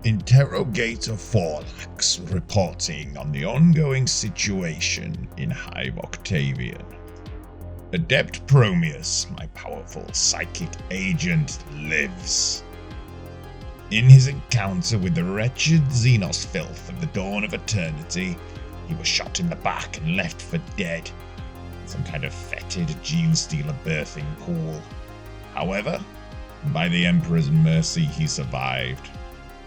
Interrogator Forlax reporting on the ongoing situation in Hive Octavian. Adept Promeus, my powerful psychic agent, lives. In his encounter with the wretched Xenos filth of the dawn of eternity, he was shot in the back and left for dead. Some kind of fetid genestealer birthing pool. However, by the Emperor's mercy he survived,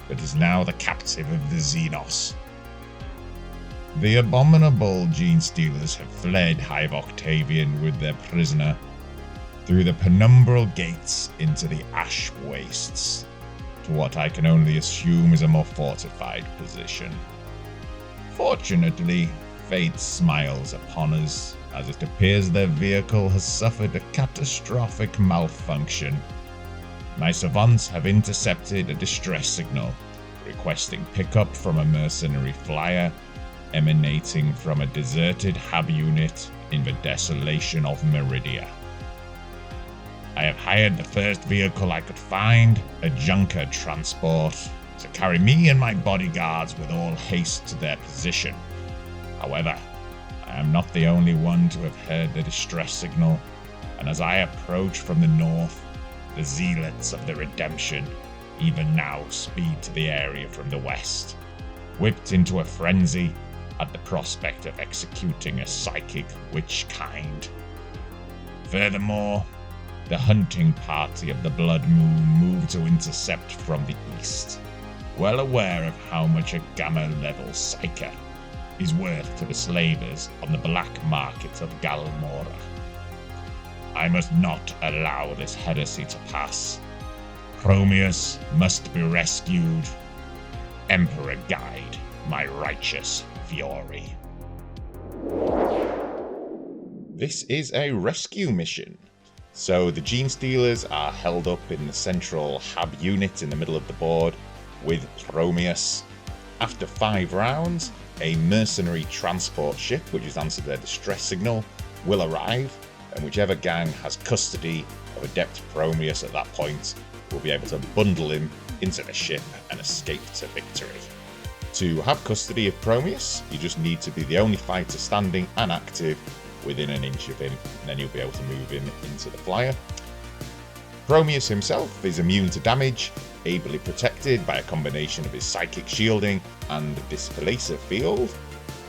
but is now the captive of the Xenos. The abominable genestealers have fled Hive Octavian with their prisoner through the penumbral gates into the ash wastes, to what I can only assume is a more fortified position. Fortunately, fate smiles upon us, as it appears their vehicle has suffered a catastrophic malfunction. My savants have intercepted a distress signal, requesting pickup from a mercenary flyer emanating from a deserted hab unit in the desolation of Meridia. I have hired the first vehicle I could find, a junker transport, to carry me and my bodyguards with all haste to their position. However, I am not the only one to have heard the distress signal, and as I approach from the north, the zealots of the redemption even now speed to the area from the west, whipped into a frenzy at the prospect of executing a psychic witch kind. Furthermore, the hunting party of the Blood Moon moved to intercept from the east, well aware of how much a Gamma-level psyker is worth to the slavers on the black market of Galmora. I must not allow this heresy to pass. Promeus must be rescued. Emperor guide my righteous fury. This is a rescue mission. So the genestealers are held up in the central hab unit in the middle of the board with Promeus. After 5 rounds, a mercenary transport ship, which has answered their distress signal, will arrive, and whichever gang has custody of Adept Promeus at that point will be able to bundle him into the ship and escape to victory. To have custody of Promeus, you just need to be the only fighter standing and active within an inch of him, and then you'll be able to move him into the flyer. Promeus himself is immune to damage, ably protected by a combination of his psychic shielding and displacer field.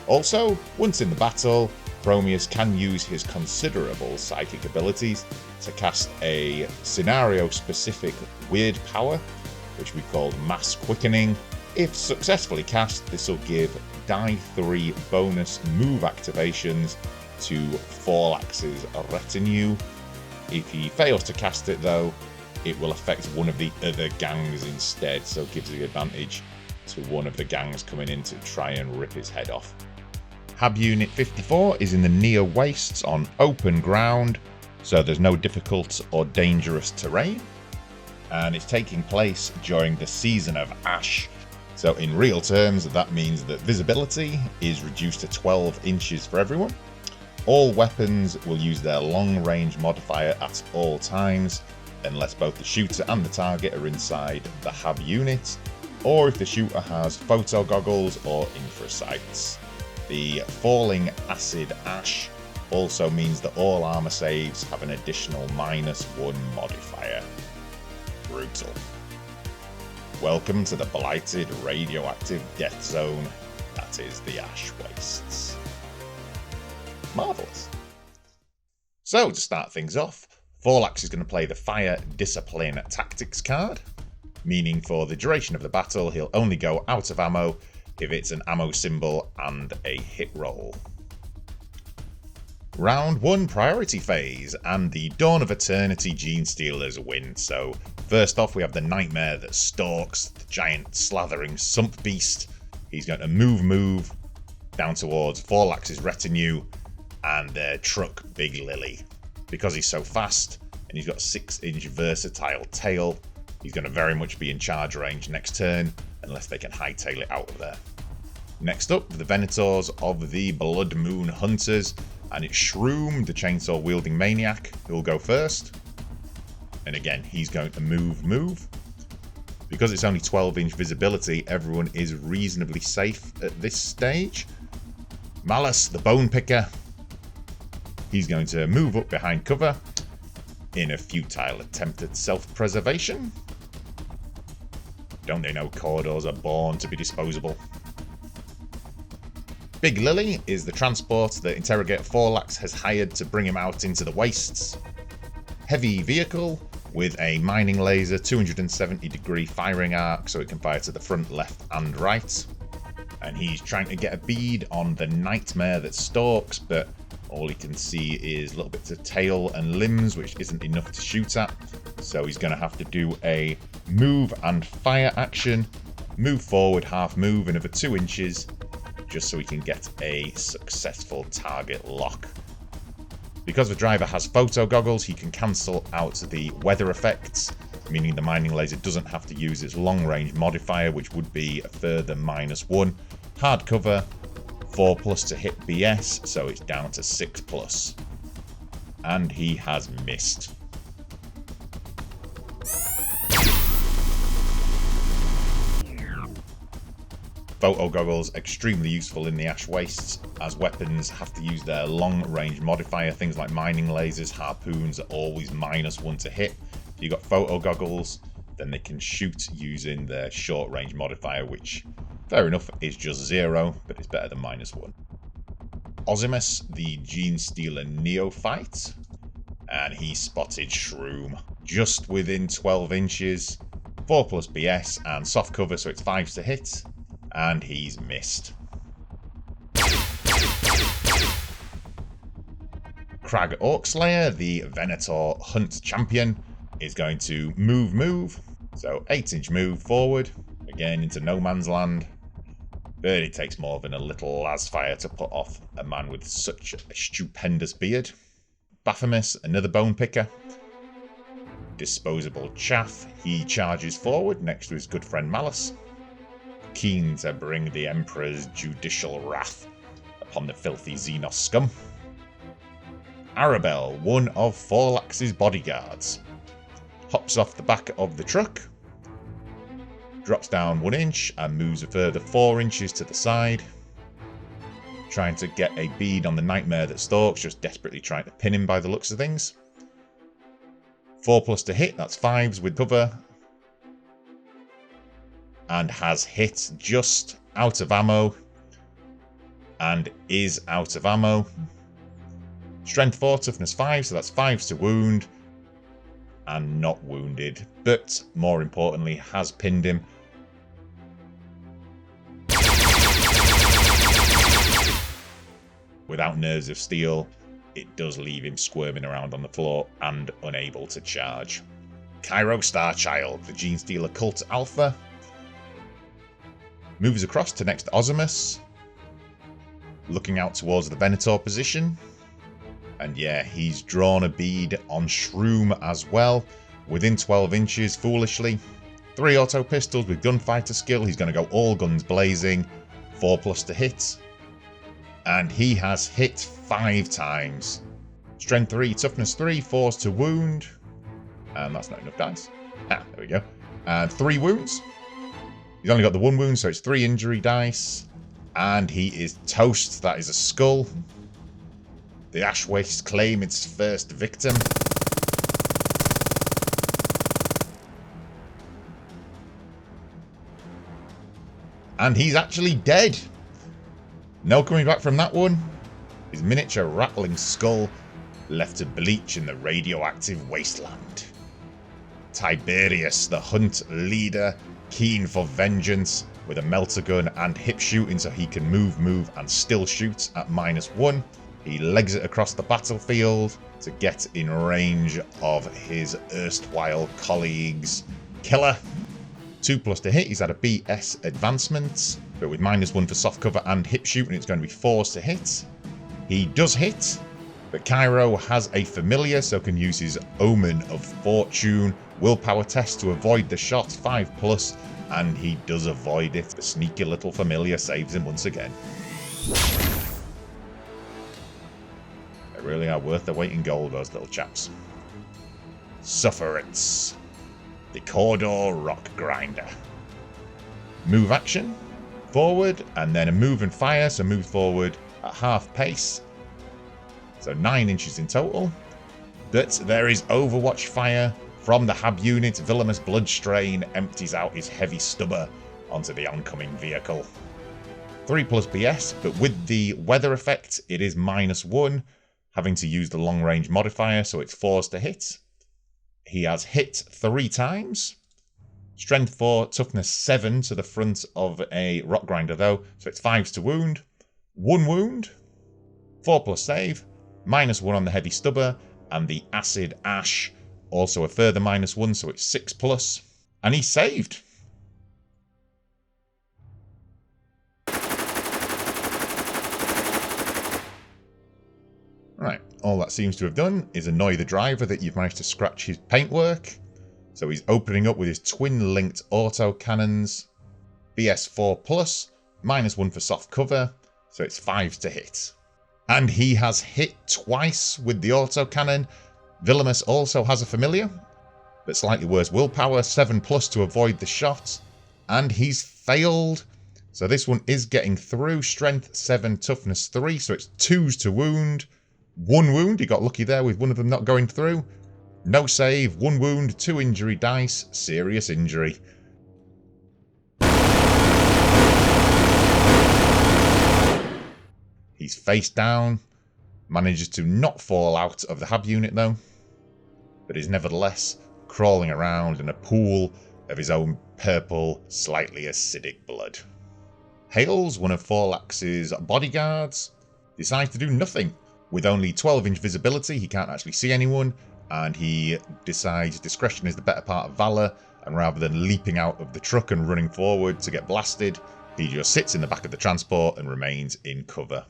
Also, once in the battle, Promeus can use his considerable psychic abilities to cast a scenario-specific weird power, which we call Mass Quickening. If successfully cast, this will give die 3 bonus move activations to Forlax's retinue. If he fails to cast it though, it will affect one of the other gangs instead, so it gives the advantage to one of the gangs coming in to try and rip his head off. Hab Unit 54 is in the near wastes on open ground, so there's no difficult or dangerous terrain, and it's taking place during the season of Ash. So in real terms, that means that visibility is reduced to 12 inches for everyone. All weapons will use their long-range modifier at all times, unless both the shooter and the target are inside the hab unit, or if the shooter has photo goggles or infrasights. The falling acid ash also means that all armor saves have an additional -1 modifier. Brutal. Welcome to the blighted radioactive death zone that is the Ash Wastes. Marvellous. So, to start things off, Forlax is going to play the Fire Discipline Tactics card, meaning for the duration of the battle he'll only go out of ammo if it's an ammo symbol and a hit roll. Round 1 priority phase, and the Dawn of Eternity genestealers win. So first off we have the Nightmare that stalks, the giant slathering sump beast. He's going to move down towards Forlax's retinue and their truck Big Lily. Because he's so fast and he's got a 6-inch versatile tail, he's going to very much be in charge range next turn unless they can hightail it out of there. Next up, the Venators of the Blood Moon Hunters, and it's Shroom, the chainsaw wielding maniac, who will go first. And again, he's going to move. Because it's only 12-inch visibility, everyone is reasonably safe at this stage. Malice, the bone picker. He's going to move up behind cover in a futile attempt at self-preservation. Don't they know corridors are born to be disposable? Big Lily is the transport that Interrogator Forlax has hired to bring him out into the wastes. Heavy vehicle with a mining laser, 270-degree firing arc, so it can fire to the front, left and right. And he's trying to get a bead on the nightmare that stalks, but all he can see is little bits of tail and limbs, which isn't enough to shoot at. So he's going to have to do a move and fire action, move forward, half move, another 2 inches, just so he can get a successful target lock. Because the driver has photo goggles, he can cancel out the weather effects, meaning the mining laser doesn't have to use its long-range modifier, which would be a further -1. Hard cover, 4+ to hit BS, so it's down to 6+. And he has missed. Photo goggles extremely useful in the Ash Wastes, as weapons have to use their long-range modifier. Things like mining lasers, harpoons are always -1 to hit. If you've got photo goggles, then they can shoot using their short-range modifier, which, fair enough, is just 0, but it's better than -1. Ozimus, the genestealer neophyte, and he spotted Shroom just within 12 inches, 4+ BS and soft cover, so it's 5s to hit. And he's missed. Crag Orcslayer, the Venator Hunt champion, is going to move. So 8-inch move forward, again into no man's land. But it takes more than a little lasfire to put off a man with such a stupendous beard. Baphomet, another bone picker. Disposable chaff, he charges forward next to his good friend Malice, keen to bring the Emperor's judicial wrath upon the filthy Xenos scum. Arabelle, one of Forlax's bodyguards, hops off the back of the truck, drops down 1 inch and moves a further 4 inches to the side, trying to get a bead on the nightmare that stalks, just desperately trying to pin him by the looks of things. 4+ to hit, that's 5s with cover, and has hit just out of ammo, and is out of ammo. Strength 4, toughness 5, so that's 5s to wound, and not wounded, but more importantly has pinned him. Without nerves of steel, it does leave him squirming around on the floor and unable to charge. Cairo Starchild, the genestealer cult alpha, moves across to next to Ozimus, looking out towards the Venator position. And yeah, he's drawn a bead on Shroom as well, within 12 inches, foolishly. 3 auto pistols with gunfighter skill. He's going to go all guns blazing, 4+ to hit. And he has hit 5 times. Strength 3, toughness 3, 4s to wound. And that's not enough dice. Ah, there we go. And 3 wounds. He's only got the 1 wound, so it's 3 injury dice. And he is toast. That is a skull. The Ash Waste claim its first victim. And he's actually dead. No coming back from that one. His miniature rattling skull left to bleach in the radioactive wasteland. Tiberius, the hunt leader, keen for vengeance, with a melter gun and hip shooting so he can move and still shoot at -1. He legs it across the battlefield to get in range of his erstwhile colleague's killer. 2+ to hit, he's had a BS advancement, but with -1 for soft cover and hip shooting, it's going to be 4s to hit. He does hit, but Cairo has a familiar, so can use his Omen of Fortune willpower test to avoid the shot, 5+, and he does avoid it. The sneaky little familiar saves him once again. They really are worth their weight in gold, those little chaps. Sufferates. the Corridor Rock Grinder. Move action, forward, and then a move and fire, so move forward at half pace. So 9 inches in total. But there is Overwatch fire from the Hab unit. Villainous Bloodstrain empties out his heavy stubber onto the oncoming vehicle. 3+ BS, but with the weather effect, it is -1, having to use the long range modifier, so it's 4s to hit. He has hit 3 times. Strength 4, toughness 7 to the front of a rock grinder though, so it's 5s to wound. 1 wound, 4+ save, -1 on the heavy stubber, and the acid ash also a further -1, so it's 6+, and he's saved. Right, all that seems to have done is annoy the driver that you've managed to scratch his paintwork. So he's opening up with his twin-linked auto cannons. BS 4+, -1 for soft cover, so it's 5s to hit. And he has hit twice with the auto cannon. Villainous also has a familiar, but slightly worse willpower, 7+ to avoid the shot. And he's failed. So this one is getting through. Strength 7, toughness 3, so it's 2s to wound. 1 wound, he got lucky there with one of them not going through. No save, 1 wound, 2 injury dice, serious injury. He's face down, manages to not fall out of the Hab unit though, but is nevertheless crawling around in a pool of his own purple, slightly acidic blood. Hales, one of Forlax's bodyguards, decides to do nothing. With only 12-inch visibility, he can't actually see anyone, and he decides discretion is the better part of valor, and rather than leaping out of the truck and running forward to get blasted, he just sits in the back of the transport and remains in cover.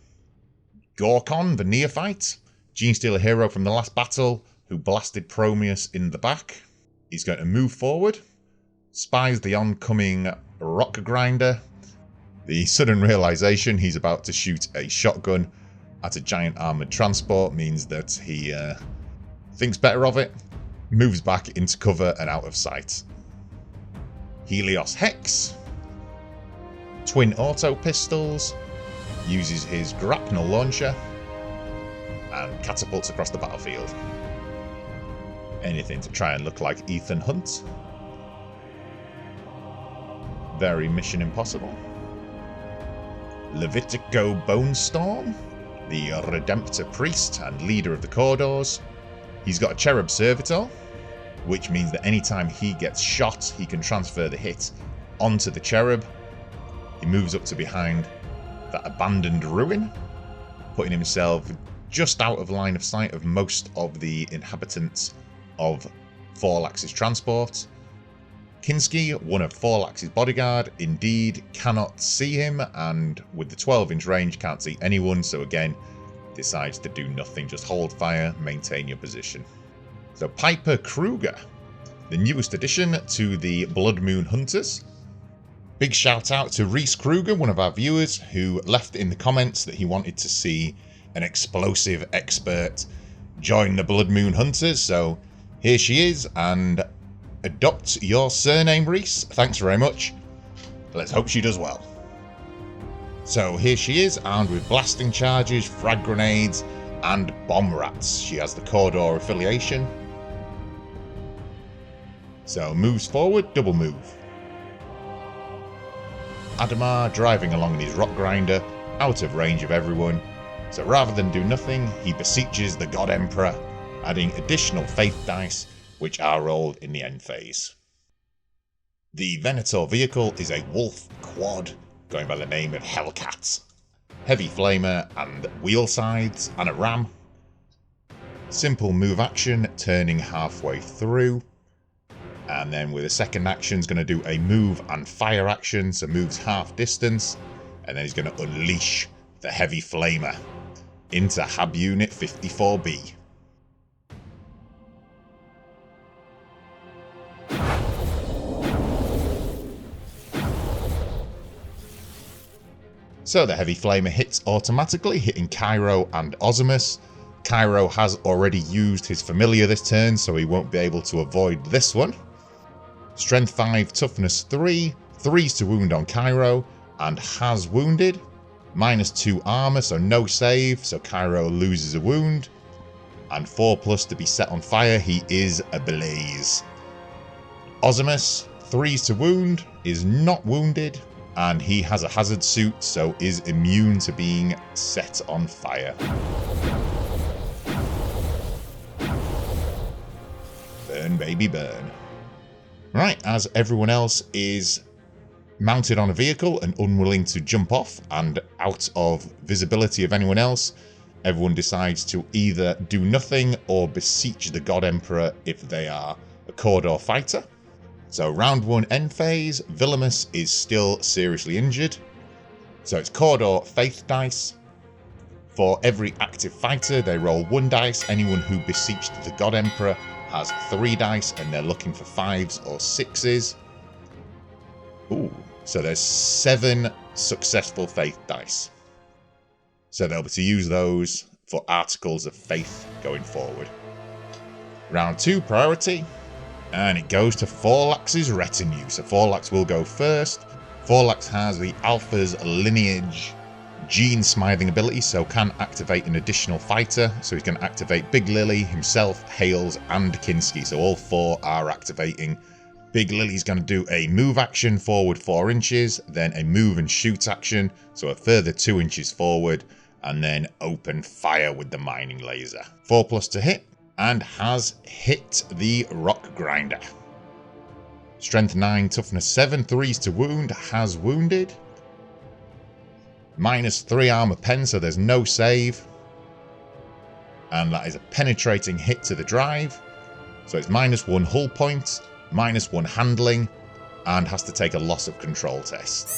Gorkon, the neophyte, genestealer hero from the last battle, who blasted Promeus in the back, is going to move forward, spies the oncoming rock grinder. The sudden realization he's about to shoot a shotgun at a giant armoured transport means that he thinks better of it, moves back into cover and out of sight. Helios Hex, twin auto pistols, uses his grapnel launcher, and catapults across the battlefield. Anything to try and look like Ethan Hunt. Very Mission Impossible. Levitico Bonestorm, the Redemptor Priest and leader of the Corridors. He's got a Cherub Servitor, which means that anytime he gets shot, he can transfer the hit onto the Cherub. He moves up to behind that abandoned ruin, putting himself just out of line of sight of most of the inhabitants of Forlax's transport. Kinski, one of Forlax's bodyguard, indeed cannot see him, and with the 12-inch range can't see anyone, so again decides to do nothing, just hold fire, maintain your position. So Piper Kruger, the newest addition to the Blood Moon Hunters. Big shout out to Reese Kruger, one of our viewers, who left in the comments that he wanted to see an explosive expert join the Blood Moon Hunters, so here she is, and adopt your surname, Reese. Thanks very much. Let's hope she does well. So here she is, armed with blasting charges, frag grenades, and bomb rats. She has the Corridor affiliation. So moves forward, double move. Adamar driving along in his rock grinder, out of range of everyone. So rather than do nothing, he beseeches the God Emperor, adding additional faith dice, which are rolled in the end phase. The Venator vehicle is a Wolf Quad, going by the name of Hellcat. Heavy flamer and wheel sides, and a ram. Simple move action, turning halfway through. And then with a second action, is going to do a move and fire action, so moves half distance. And then he's going to unleash the heavy flamer into Hab Unit 54B. So the heavy flamer hits automatically, hitting Cairo and Ozimus. Cairo has already used his familiar this turn, so he won't be able to avoid this one. Strength 5, Toughness 3, 3s to wound on Cairo, and has wounded. -2 armor, so no save, so Cairo loses a wound. And 4+ to be set on fire, he is ablaze. Ozimus, 3s to wound, is not wounded, and he has a hazard suit, so is immune to being set on fire. Burn, baby, burn. Right, as everyone else is mounted on a vehicle and unwilling to jump off and out of visibility of anyone else, everyone decides to either do nothing or beseech the God Emperor if they are a corridor fighter. So round 1 end phase, Villamus is still seriously injured. So it's corridor faith dice. For every active fighter, they roll 1 dice. Anyone who beseeched the God Emperor has 3 dice, and they're looking for 5s or 6s. Ooh, so there's 7 successful faith dice. So they'll be to use those for articles of faith going forward. Round 2 priority, and it goes to Forlax's retinue. So Forlax will go first. Forlax has the Alpha's lineage gene smithing ability, so can activate an additional fighter. So he's going to activate Big Lily, himself, Hales, and Kinski. So all 4 are activating. Big Lily's going to do a move action forward 4 inches, then a move and shoot action, so a further 2 inches forward, and then open fire with the mining laser. 4+ to hit, and has hit the rock grinder. Strength 9, toughness 7, 3s to wound, has wounded. -3 armor pen, so there's no save. And that is a penetrating hit to the drive. So it's -1 hull point, -1 handling, and has to take a loss of control test.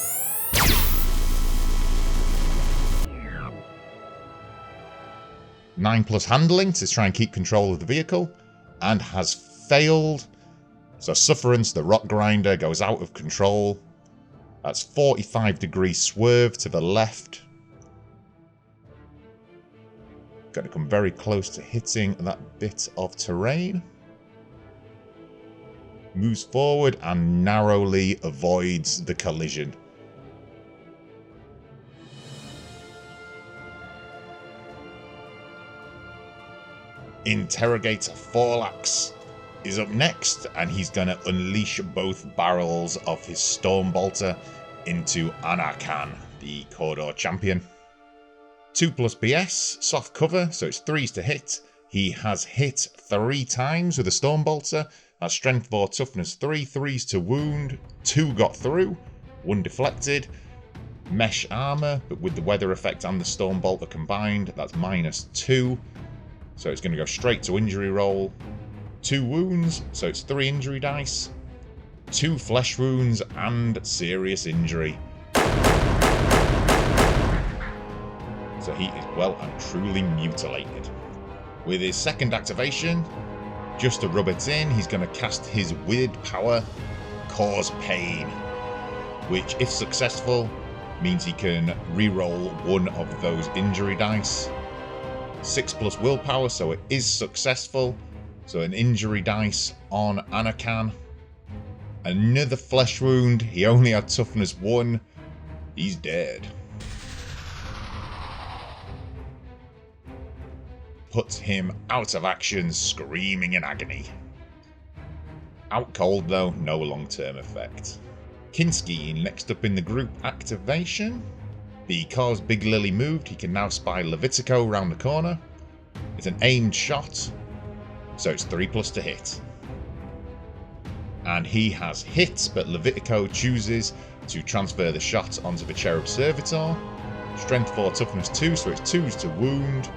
+9 handling to try and keep control of the vehicle, and has failed. So Sufferance, the rock grinder, goes out of control. That's 45-degree swerve to the left. Going to come very close to hitting that bit of terrain. Moves forward and narrowly avoids the collision. Interrogator Forlax is up next, and he's going to unleash both barrels of his Stormbolter into Anakan, the corridor champion. 2+ PS, soft cover, so it's 3s to hit. He has hit 3 times with a Stormbolter. That's strength 4, toughness 3, 3s to wound, 2 got through, 1 deflected. Mesh armor, but with the weather effect and the Stormbolter combined, that's -2. So it's going to go straight to injury roll. 2 wounds, so it's 3 injury dice. 2 flesh wounds and serious injury. So he is well and truly mutilated. With his second activation, just to rub it in, he's going to cast his weird power, Cause Pain, which, if successful, means he can re-roll 1 of those injury dice. 6+ willpower, so it is successful. So an injury dice on Anakan. Another flesh wound. He only had toughness 1. He's dead. Puts him out of action, screaming in agony. Out cold though, no long-term effect. Kinski next up in the group activation. Because Big Lily moved, he can now spy Levitico round the corner. It's an aimed shot, so it's 3+ to hit. And he has hit, but Levitico chooses to transfer the shot onto the Cherub Servitor. Strength 4, toughness 2, so it's 2s to wound.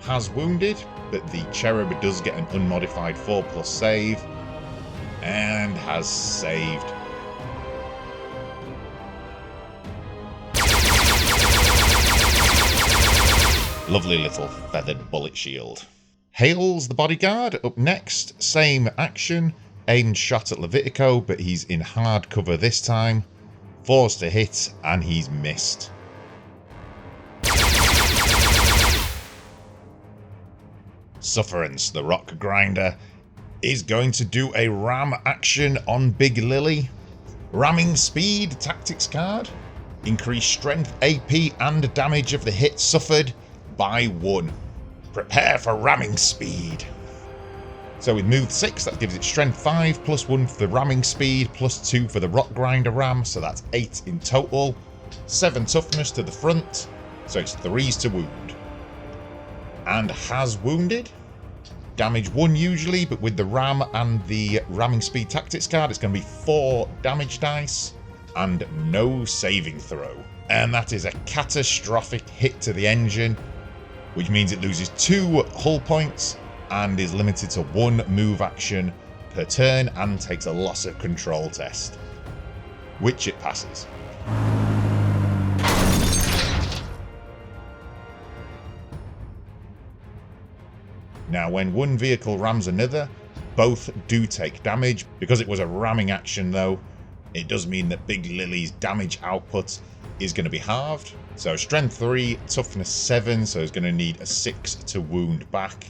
Has wounded, but the Cherub does get an unmodified 4+ save. And has saved. Lovely little feathered bullet shield. Hales, the bodyguard, up next. Same action. Aimed shot at Levitico, but he's in hard cover this time. 4s to hit, and he's missed. Sufferance, the rock grinder, is going to do a ram action on Big Lily. Ramming speed tactics card. Increase strength, AP and damage of the hit suffered by 1. Prepare for ramming speed. So with move 6, that gives it strength 5, plus 1 for the ramming speed, plus 2 for the rock grinder ram, so that's 8 in total. 7 toughness to the front, so it's 3s to wound. And has wounded. Damage 1 usually, but with the ram and the ramming speed tactics card, it's going to be 4 damage dice and no saving throw. And that is a catastrophic hit to the engine, which means it loses 2 hull points and is limited to 1 move action per turn and takes a loss of control test, which it passes. Now, when one vehicle rams another, both do take damage. Because it was a ramming action though, it does mean that Big Lily's damage output is going to be halved. So strength 3, toughness 7, so it's going to need a 6 to wound back,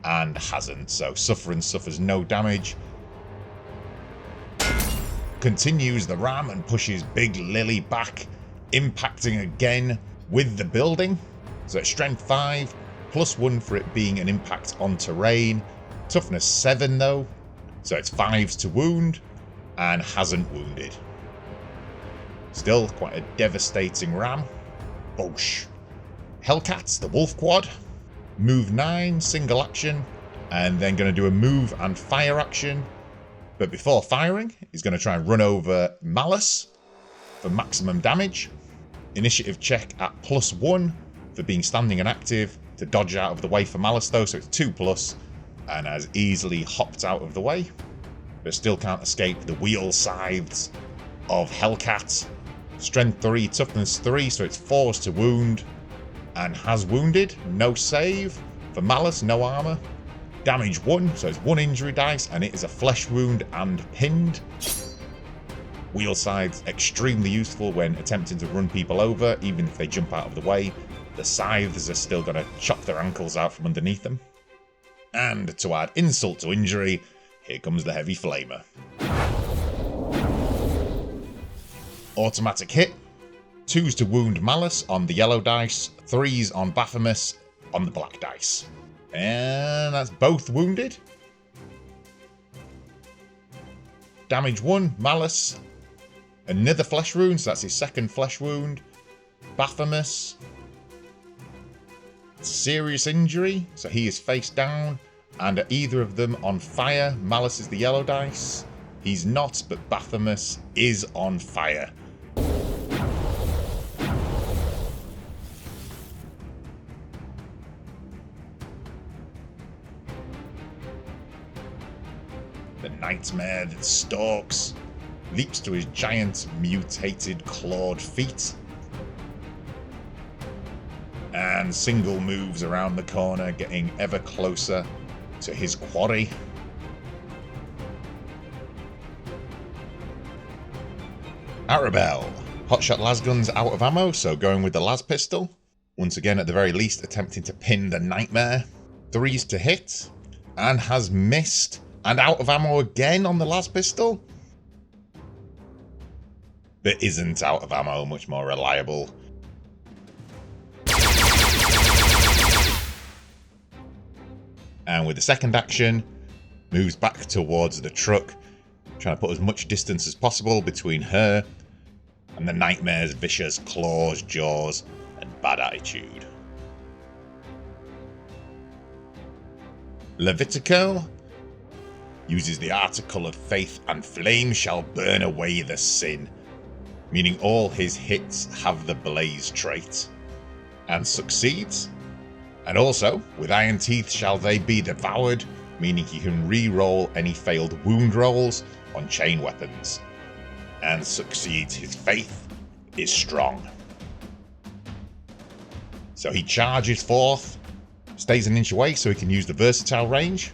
and hasn't, so suffers no damage. Continues the ram and pushes Big Lily back, impacting again with the building. So strength 5, plus 1 for it being an impact on terrain. Toughness 7 though, so it's 5s to wound, and hasn't wounded. Still quite a devastating ram. Boosh. Hellcats, the wolf quad. Move 9, single action, and then going to do a move and fire action. But before firing, he's going to try and run over Malice for maximum damage. Initiative check at +1 for being standing and active to dodge out of the way for Malice though, so it's 2+, and has easily hopped out of the way, but still can't escape the wheel scythes of Hellcat. Strength 3, toughness 3, so it's 4s to wound, and has wounded. No save for Malice, no armor. Damage 1, so it's 1 injury dice, and it is a flesh wound and pinned. Wheel scythes extremely useful when attempting to run people over, even if they jump out of the way. The scythes are still going to chop their ankles out from underneath them. And to add insult to injury, here comes the heavy flamer. Automatic hit. 2s to wound Malice on the yellow dice, 3s on Baphomet on the black dice. And that's both wounded. Damage 1, Malice. Another flesh wound, so that's his second flesh wound. Baphomet. Serious injury, so he is face down. And are either of them on fire? Malice is the yellow dice. He's not, but Baphomet is on fire. The nightmare that stalks leaps to his giant mutated clawed feet and single moves around the corner, getting ever closer to his quarry. Arabelle. Hotshot lasgun's out of ammo, so going with the las pistol. Once again, at the very least, attempting to pin the nightmare. 3s to hit, and has missed. And out of ammo again on the las pistol. But isn't out of ammo, much more reliable. And with the second action, moves back towards the truck, trying to put as much distance as possible between her and the nightmare's vicious claws, jaws, and bad attitude. Levitico uses the article of faith, and flame shall burn away the sin, meaning all his hits have the blaze trait, and succeeds. And also, with iron teeth shall they be devoured, meaning he can re-roll any failed wound rolls on chain weapons. And succeeds. His faith is strong. So he charges forth, stays an inch away so he can use the versatile range.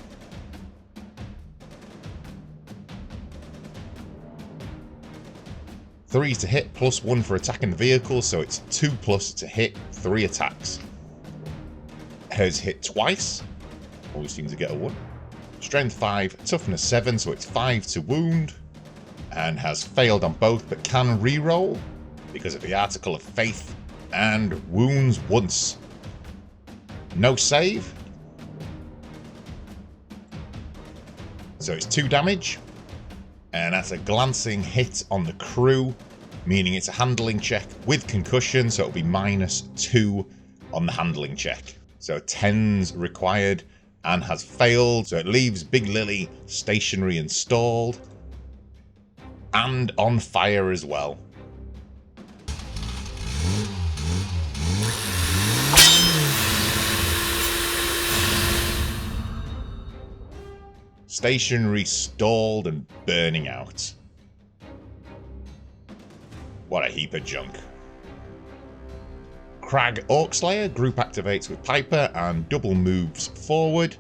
Three to hit, +1 for attacking the vehicle, so it's 2+ to hit, 3 attacks. Has hit twice, always seems to get a 1. Strength 5, Toughness 7, so it's 5 to wound. And has failed on both, but can reroll because of the Article of Faith. And wounds once. No save. So it's 2 damage. And that's a glancing hit on the crew, meaning it's a handling check with concussion, so it'll be -2 on the handling check. So 10's required and has failed, so it leaves Big Lily stationary and stalled. And on fire as well. Stationary, stalled, and burning out. What a heap of junk. Crag Orcslayer group activates with Piper and double moves forward.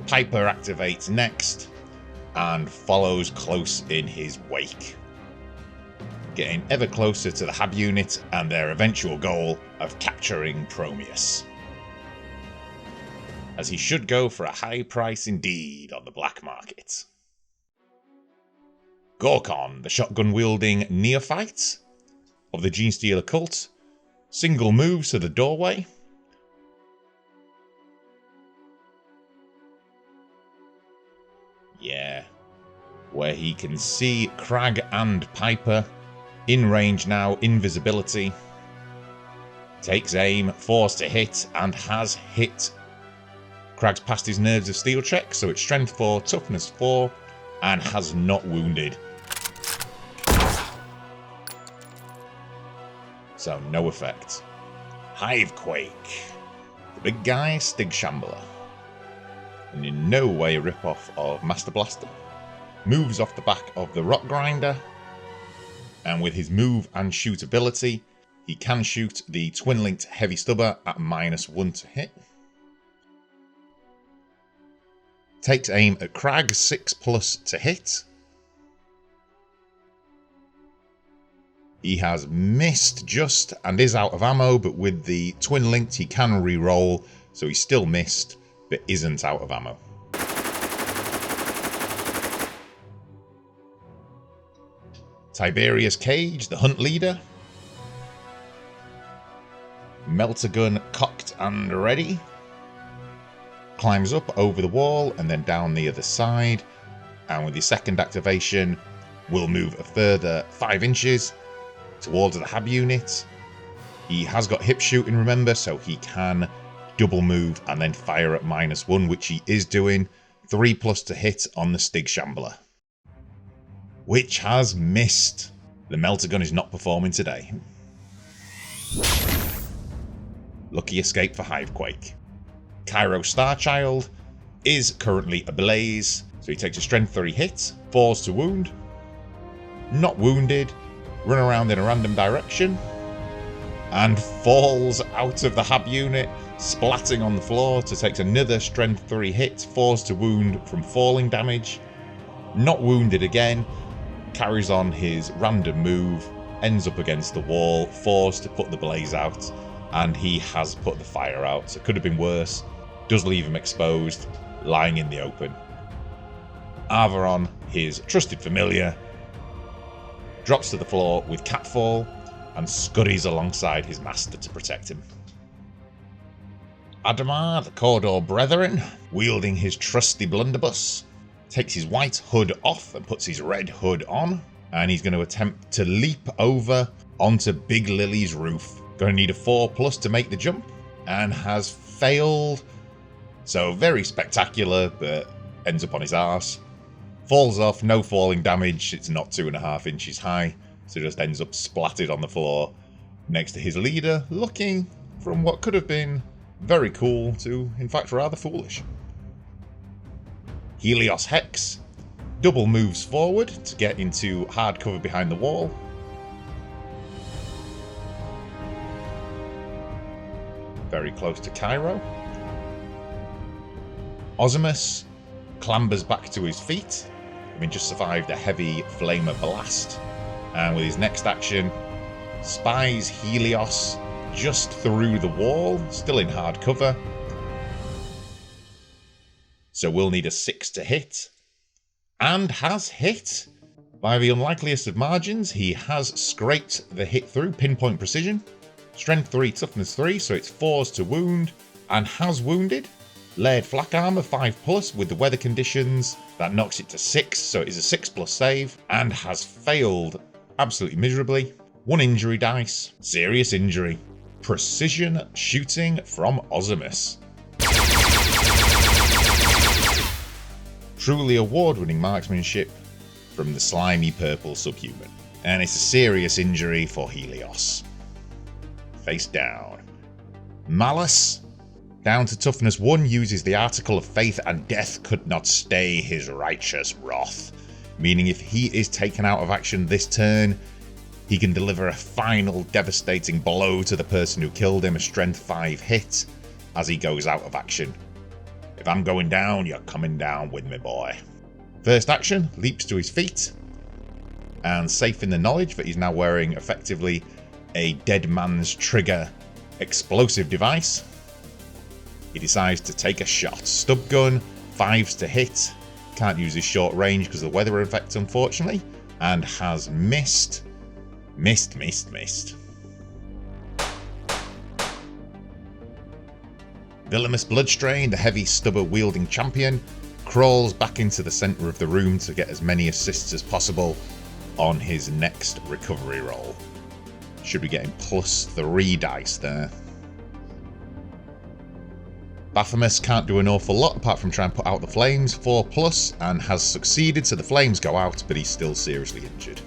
Piper activates next and follows close in his wake, getting ever closer to the Hab unit and their eventual goal of capturing Promeus, as he should go for a high price indeed on the black market. Gorkon, the shotgun-wielding neophyte of the genestealer cult, single moves to the doorway. Yeah, where he can see Crag and Piper in range now, invisibility. Takes aim, forced to hit, and has hit. Crag's passed his Nerves of Steel check, so it's Strength 4, Toughness 4, and has not wounded. So no effect. Hivequake. The big guy, Stig Shambler. And in no way a rip-off of Master Blaster. Moves off the back of the Rock Grinder. And with his move and shoot ability, he can shoot the twin-linked Heavy Stubber at -1 to hit. Takes aim at Crag, 6+ to hit. He has missed just and is out of ammo, but with the twin-linked he can re-roll, so he's still missed, but isn't out of ammo. Tiberius Cage, the hunt leader. Melter gun cocked and ready. Climbs up over the wall and then down the other side. And with his second activation, will move a further 5 inches towards the Hab unit. He has got hip shooting, remember, so he can double move and then fire at -1, which he is doing. 3+ to hit on the Stig Shambler, which has missed. The melter gun is not performing today. Lucky escape for Hivequake. Cairo Starchild is currently ablaze, so he takes a Strength 3 hit, falls to wound. Not wounded, run around in a random direction, and falls out of the Hab unit, splatting on the floor to take another Strength 3 hit, falls to wound from falling damage. Not wounded again, carries on his random move, ends up against the wall, forced to put the blaze out, and he has put the fire out, so it could have been worse. Does leave him exposed, lying in the open. Arveron, his trusted familiar, drops to the floor with catfall and scurries alongside his master to protect him. Adamar, the Cawdor Brethren, wielding his trusty blunderbuss, takes his white hood off and puts his red hood on, and he's going to attempt to leap over onto Big Lily's roof. Going to need a 4+ to make the jump, and has failed. So very spectacular, but ends up on his arse. Falls off, no falling damage, it's not 2.5 inches high, so just ends up splatted on the floor next to his leader, looking from what could have been very cool to, in fact, rather foolish. Helios Hex double moves forward to get into hard cover behind the wall. Very close to Cairo. Ozimus clambers back to his feet, having just survived a heavy flamer blast, and with his next action, spies Helios just through the wall, still in hard cover. So we'll need a 6 to hit. And has hit. By the unlikeliest of margins, he has scraped the hit through, pinpoint precision. Strength 3, toughness 3, so it's 4s to wound. And has wounded. Layered flak armor 5+ with the weather conditions. That knocks it to 6, so it is a 6+ save. And has failed absolutely miserably. 1 injury dice. Serious injury. Precision shooting from Ozimus. Truly award-winning marksmanship from the slimy purple subhuman. And it's a serious injury for Helios. Face down. Malice, down to toughness 1, uses the article of faith and death could not stay his righteous wrath. Meaning if he is taken out of action this turn, he can deliver a final devastating blow to the person who killed him, a strength 5 hit, as he goes out of action. If I'm going down, you're coming down with me, boy. First action, leaps to his feet, and safe in the knowledge that he's now wearing effectively a dead man's trigger explosive device, he decides to take a shot. Stub gun, 5s to hit, can't use his short range because of the weather effect unfortunately, and has missed. Villainous Bloodstrain, the heavy stubber wielding champion, crawls back into the centre of the room to get as many assists as possible on his next recovery roll. Should be getting +3 dice there. Baphomet can't do an awful lot apart from try and put out the flames, 4+, and has succeeded, so the flames go out, but he's still seriously injured.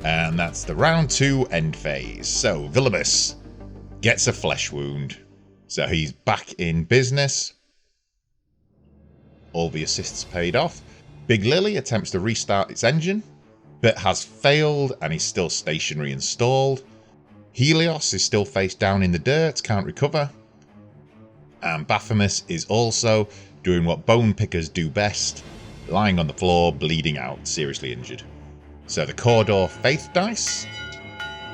And that's the round 2 end phase. So Villainous gets a flesh wound. So he's back in business. All the assists paid off. Big Lily attempts to restart its engine, but has failed and is still stationary and stalled. Helios is still face down in the dirt, can't recover. And Baphomet is also doing what bone pickers do best, lying on the floor, bleeding out, seriously injured. So the Cawdor Faith dice,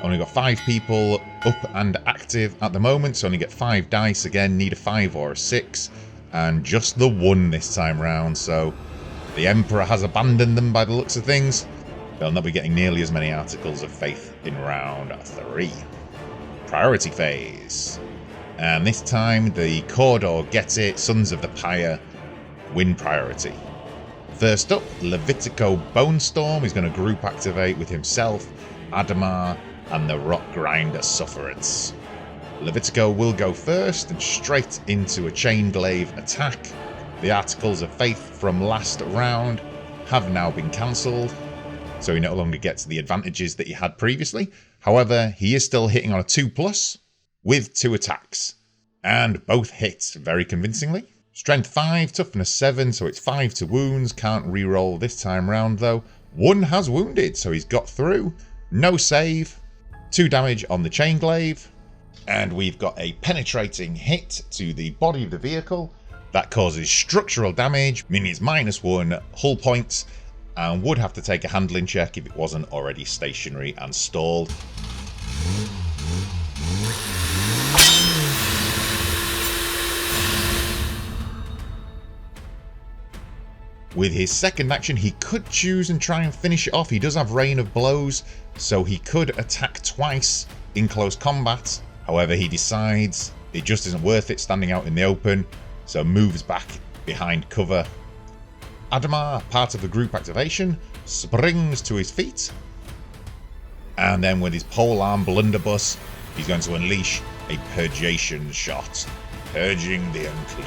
only got 5 people up and active at the moment, so only get 5 dice again, need a 5 or a 6, and just the 1 this time round, so the Emperor has abandoned them by the looks of things. They'll not be getting nearly as many articles of faith in round 3. Priority phase. And this time the Cawdor gets it, Sons of the Pyre win priority. First up, Levitico Bonestorm is going to group activate with himself, Adamar, and the Rock Grinder Sufferance. Levitico will go first and straight into a Chain Glaive attack. The Articles of Faith from last round have now been cancelled, so he no longer gets the advantages that he had previously. However, he is still hitting on a 2+ with 2 attacks, and both hit very convincingly. Strength 5, toughness 7, so it's 5 to wounds, can't reroll this time round though. 1 has wounded, so he's got through. No save, 2 damage on the Chain Glaive, and we've got a penetrating hit to the body of the vehicle. That causes structural damage, meaning it's -1 hull points, and would have to take a handling check if it wasn't already stationary and stalled. With his second action, he could choose and try and finish it off. He does have Rain of Blows, so he could attack twice in close combat. However, he decides it just isn't worth it standing out in the open, so moves back behind cover. Adamar, part of the group activation, springs to his feet, and then with his polearm blunderbuss, he's going to unleash a Purgation shot, purging the unclean.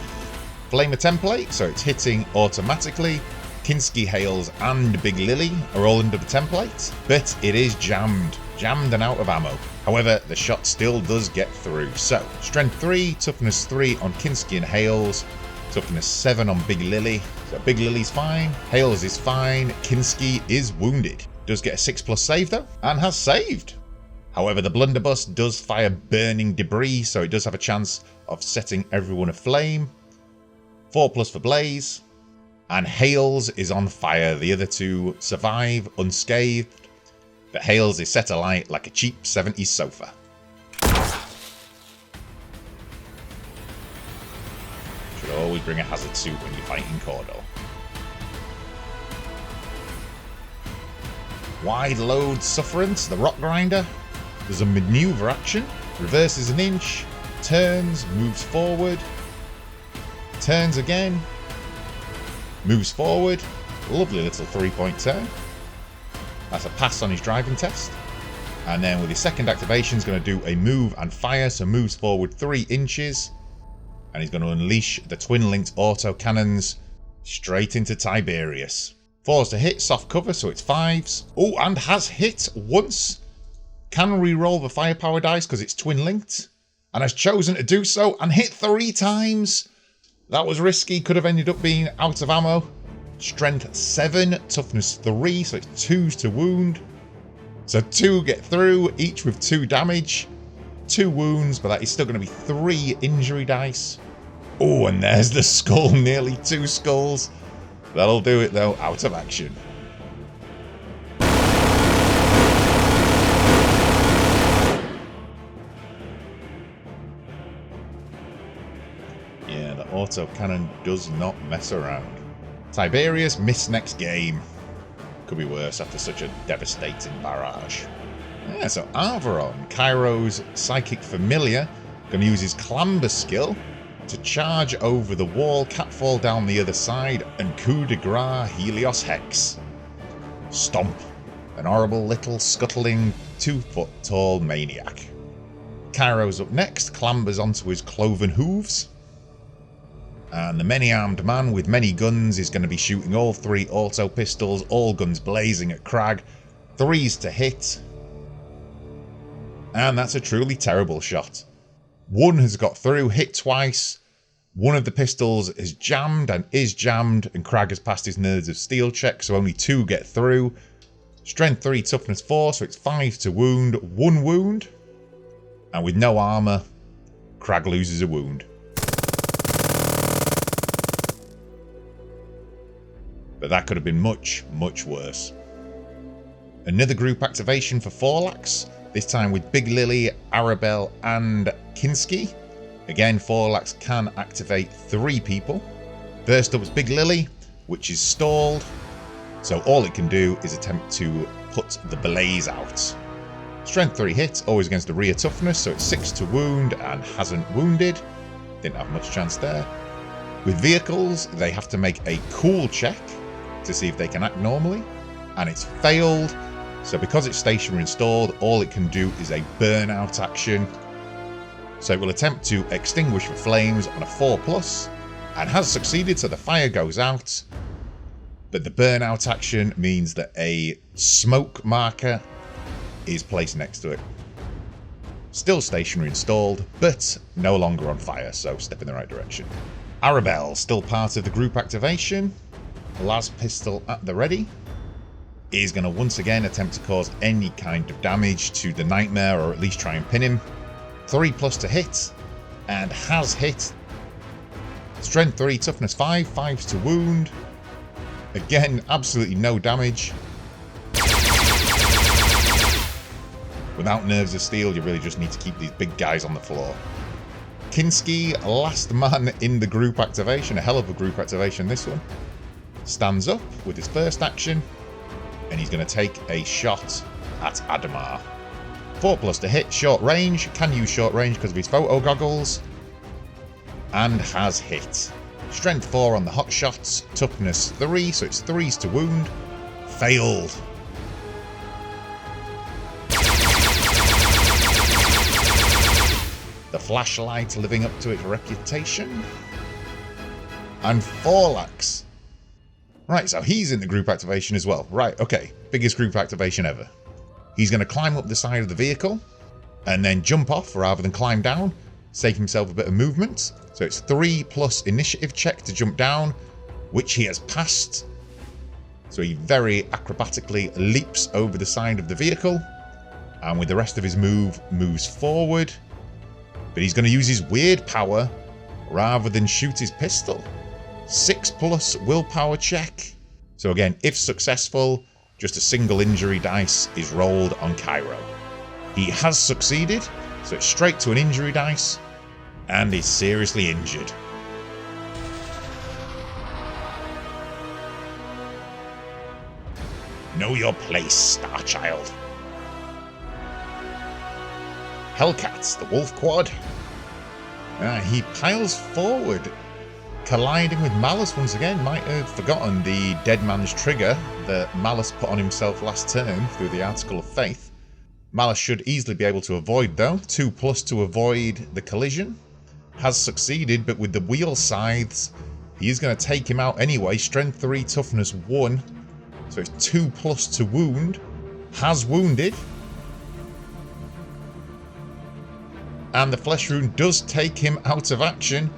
Flamer template, so it's hitting automatically. Kinski, Hales, and Big Lily are all under the template, but it is jammed and out of ammo. However, the shot still does get through. So, Strength 3, Toughness 3 on Kinski and Hales, Toughness 7 on Big Lily. So Big Lily's fine, Hales is fine, Kinski is wounded. Does get a 6+ save though, and has saved. However, the blunderbuss does fire burning debris, so it does have a chance of setting everyone aflame. 4+ for Blaze. And Hales is on fire. The other two survive unscathed, but Hales is set alight like a cheap 70s sofa. Should always bring a hazard suit when you're fighting Cordor. Wide load Sufferance, the rock grinder. There's a maneuver action, reverses an inch, turns, moves forward, turns again, moves forward. Lovely little 3-point turn. That's a pass on his driving test. And then with his second activation, he's going to do a move and fire, so moves forward 3 inches. And he's going to unleash the twin-linked auto cannons straight into Tiberius. 4s to hit, soft cover, so it's 5s. Oh, and has hit once. Can re-roll the firepower dice because it's twin-linked. And has chosen to do so and hit 3 times. That was risky, could have ended up being out of ammo. Strength 7, toughness 3, so it's 2s to wound. So 2 get through, each with 2 damage. 2 wounds, but that is still going to be 3 injury dice. Oh, and there's the skull, nearly 2 skulls. That'll do it though, out of action. Yeah, the autocannon does not mess around. Tiberius missed next game. Could be worse after such a devastating barrage. Yeah, so Arveron, Cairo's psychic familiar, going to use his clamber skill to charge over the wall, catfall down the other side, and coup de grace Helios Hex. Stomp. An horrible little scuttling 2-foot-tall maniac. Cairo's up next, clambers onto his cloven hooves. And the many-armed man with many guns is going to be shooting all 3 auto pistols, all guns blazing at Crag. 3s to hit. And that's a truly terrible shot. 1 has got through, hit twice. 1 of the pistols is jammed and is jammed, and Crag has passed his Nerds of Steel check, so only 2 get through. Strength 3, toughness 4, so it's 5 to wound, 1 wound. And with no armor, Crag loses a wound. But that could have been much, much worse. Another group activation for Forlax, this time with Big Lily, Arabelle and Kinski. Again, Forlax can activate 3 people. First up is Big Lily, which is stalled. So all it can do is attempt to put the blaze out. Strength 3 hit, always against the rear toughness, so it's 6 to wound and hasn't wounded. Didn't have much chance there. With vehicles, they have to make a cool check to see if they can act normally, and it's failed. So because it's stationary installed, all it can do is a burnout action. So it will attempt to extinguish the flames on a 4+, and has succeeded, so the fire goes out. But the burnout action means that a smoke marker is placed next to it. Still stationary installed, but no longer on fire, so step in the right direction. Arabelle, still part of the group activation. Las pistol at the ready. Is going to once again attempt to cause any kind of damage to the Nightmare, or at least try and pin him. 3+ to hit, and has hit. Strength 3, toughness 5, 5s to wound. Again, absolutely no damage. Without Nerves of Steel, you really just need to keep these big guys on the floor. Kinski, last man in the group activation, a hell of a group activation this one. Stands up with his first action, and he's going to take a shot at Adamar. 4+ to hit, short range, can use short range because of his photo goggles, and has hit. Strength 4 on the hot shots, toughness 3, so it's 3s to wound. Failed. The flashlight living up to its reputation. And Forlax. Right, so he's in the group activation as well. Right, okay. Biggest group activation ever. He's going to climb up the side of the vehicle and then jump off rather than climb down. Save himself a bit of movement. So it's 3+ initiative check to jump down, which he has passed. So he very acrobatically leaps over the side of the vehicle. And with the rest of his move, moves forward. But he's going to use his weird power rather than shoot his pistol. 6+ willpower check. So again, if successful, just a single injury dice is rolled on Cairo. He has succeeded, so it's straight to an injury dice, and is seriously injured. Know your place, Starchild. Hellcat, the Wolf Quad. He piles forward, colliding with Malice once again. Might have forgotten the dead man's trigger that Malice put on himself last turn through the Article of Faith. Malice should easily be able to avoid though. 2+ to avoid the collision. Has succeeded, but with the wheel scythes, he is going to take him out anyway. Strength 3, toughness 1. So it's 2+ to wound. Has wounded. And the flesh rune does take him out of action.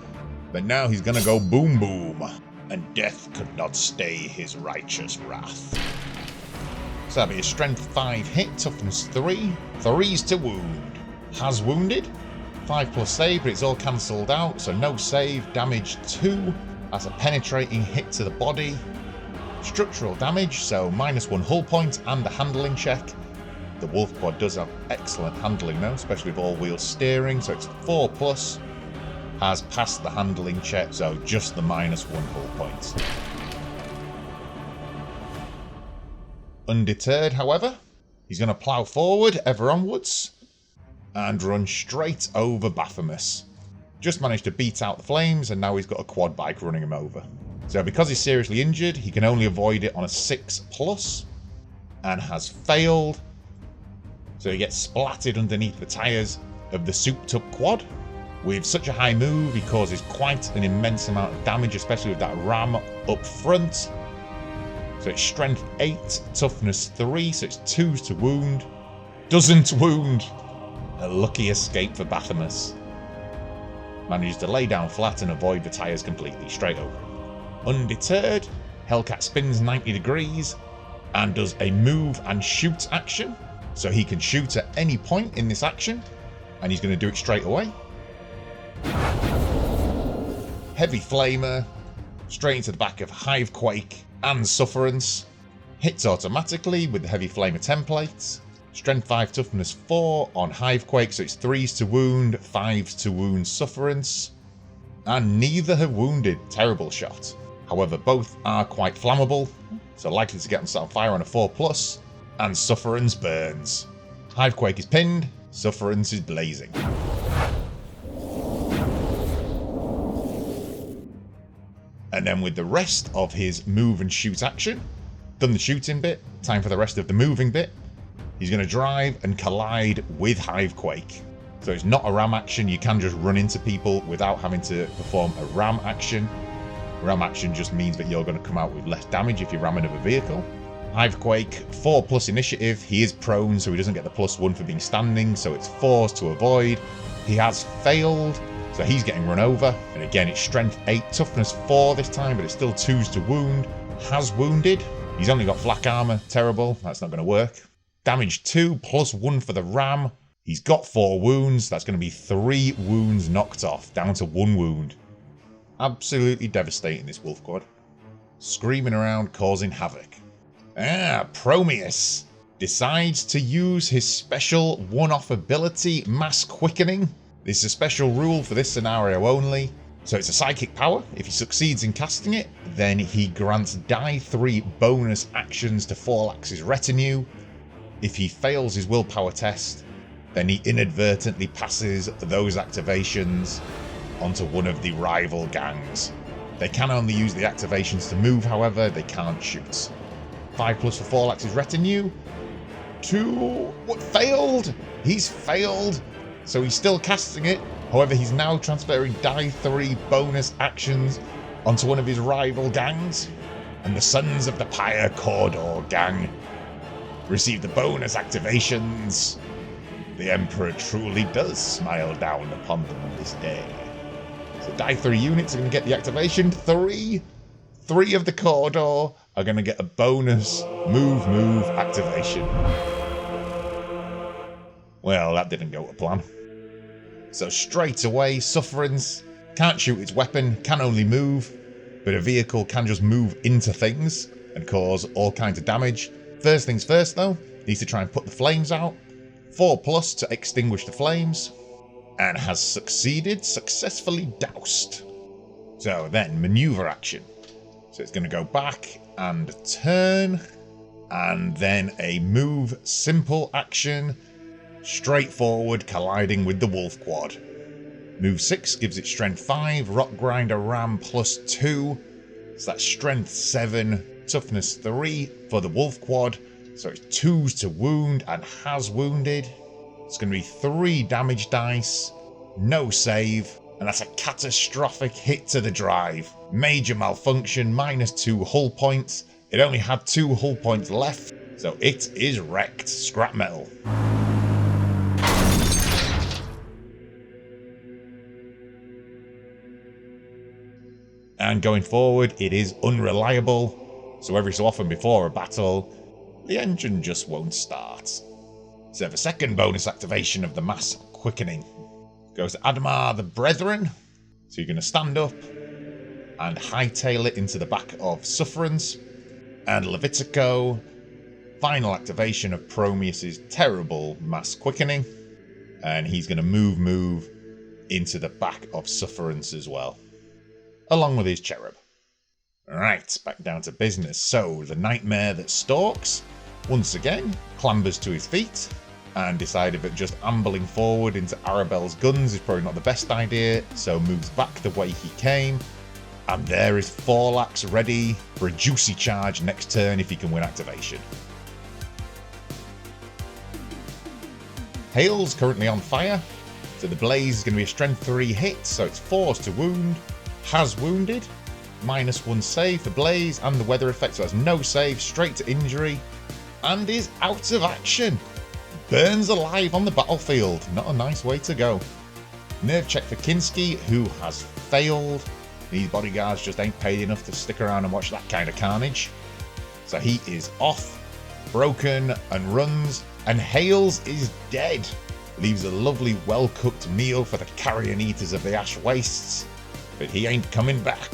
But now he's going to go boom boom. And death could not stay his righteous wrath. So that'll be a strength 5 hit, toughness 3. 3s to wound. Has wounded. 5+ save, but it's all cancelled out. So no save. Damage 2. That's a penetrating hit to the body. Structural damage, so -1 hull point and the handling check. The Wolf Quad does have excellent handling though, especially with all-wheel steering, so it's 4+. Has passed the handling check, so just the -1 hull point. Undeterred, however, he's going to plough forward, ever onwards, and run straight over Baphomet. Just managed to beat out the flames, and now he's got a quad bike running him over. So because he's seriously injured, he can only avoid it on a 6+, and has failed. So he gets splatted underneath the tyres of the souped-up quad. With such a high move, he causes quite an immense amount of damage, especially with that ram up front. So it's strength 8, toughness 3, so it's 2s to wound. Doesn't wound. A lucky escape for Baphomet. Manages to lay down flat and avoid the tyres completely, straight over. Undeterred, Hellcat spins 90 degrees and does a move and shoot action. So he can shoot at any point in this action, and he's going to do it straight away. Heavy Flamer, straight into the back of Hivequake and Sufferance. Hits automatically with the Heavy Flamer template. Strength 5, toughness 4 on Hivequake, so it's 3s to wound, 5s to wound Sufferance. And neither have wounded. Terrible shot. However, both are quite flammable, so likely to get themselves on fire on a 4+, and Sufferance burns. Hivequake is pinned, Sufferance is blazing. And then with the rest of his move and shoot action, done the shooting bit, time for the rest of the moving bit, he's going to drive and collide with Hivequake. So it's not a ram action, you can just run into people without having to perform a ram action. Ram action just means that you're going to come out with less damage if you ram another vehicle. Hivequake, 4+ initiative, he is prone so he doesn't get the +1 for being standing, so it's 4s to avoid. He has failed, so he's getting run over. And again, it's strength 8, toughness 4 this time, but it's still 2s to wound. Has wounded. He's only got flak armor, terrible, that's not going to work. Damage 2, +1 for the ram. He's got 4 wounds, that's going to be 3 wounds knocked off, down to 1 wound. Absolutely devastating, this Wolf Quad. Screaming around, causing havoc. Promeus decides to use his special one-off ability, Mass Quickening. This is a special rule for this scenario only. So it's a psychic power. If he succeeds in casting it, then he grants die 3 bonus actions to Forlax's retinue. If he fails his willpower test, then he inadvertently passes those activations onto one of the rival gangs. They can only use the activations to move, however, they can't shoot. 5+ for Forlax's retinue. 2, what, failed? He's failed, so he's still casting it. However, he's now transferring die 3 bonus actions onto one of his rival gangs. And the Sons of the Pyre Corridor gang receive the bonus activations. The Emperor truly does smile down upon them this day. So die 3 units are going to get the activation. 3 of the corridor are going to get a bonus move activation. Well, that didn't go to plan. So straight away, Sufferance can't shoot its weapon, can only move. but a vehicle can just move into things and cause all kinds of damage. First things first though, needs to try and put the flames out. 4+ to extinguish the flames, and has successfully doused. So then, maneuver action. So it's going to go back and turn, and then a move simple action, straight forward, colliding with the wolf quad. Move 6 gives it strength 5, rock grinder ram +2, so that's strength 7, toughness 3 for the wolf quad, so it's 2s to wound and has wounded. It's going to be 3 damage dice, no save, and that's a catastrophic hit to the drive. Major malfunction, -2 hull points. It only had 2 hull points left, so it is wrecked. Scrap metal. And going forward, it is unreliable, so every so often before a battle, the engine just won't start. So the second bonus activation of the mass quickening goes to Admar the Brethren. So you're going to stand up and hightail it into the back of Sufferance. And Levitico, final activation of Promeus' terrible mass quickening. And he's going to move into the back of Sufferance as well, along with his cherub. Right, back down to business. So the nightmare that stalks once again clambers to his feet and decided that just ambling forward into Arabelle's guns is probably not the best idea, so moves back the way he came. And there is Forlax ready for a juicy charge next turn if he can win activation. Hale's currently on fire, so the blaze is going to be a strength 3 hit, so it's 4s to wound, has wounded, -1 save for blaze and the weather effect, so that's no save, straight to injury, and is out of action. Burns alive on the battlefield. Not a nice way to go. Nerve check for Kinski, who has failed. These bodyguards just ain't paid enough to stick around and watch that kind of carnage. So he is off, broken, and runs. And Hales is dead. Leaves a lovely, well-cooked meal for the carrion eaters of the Ash Wastes. But he ain't coming back.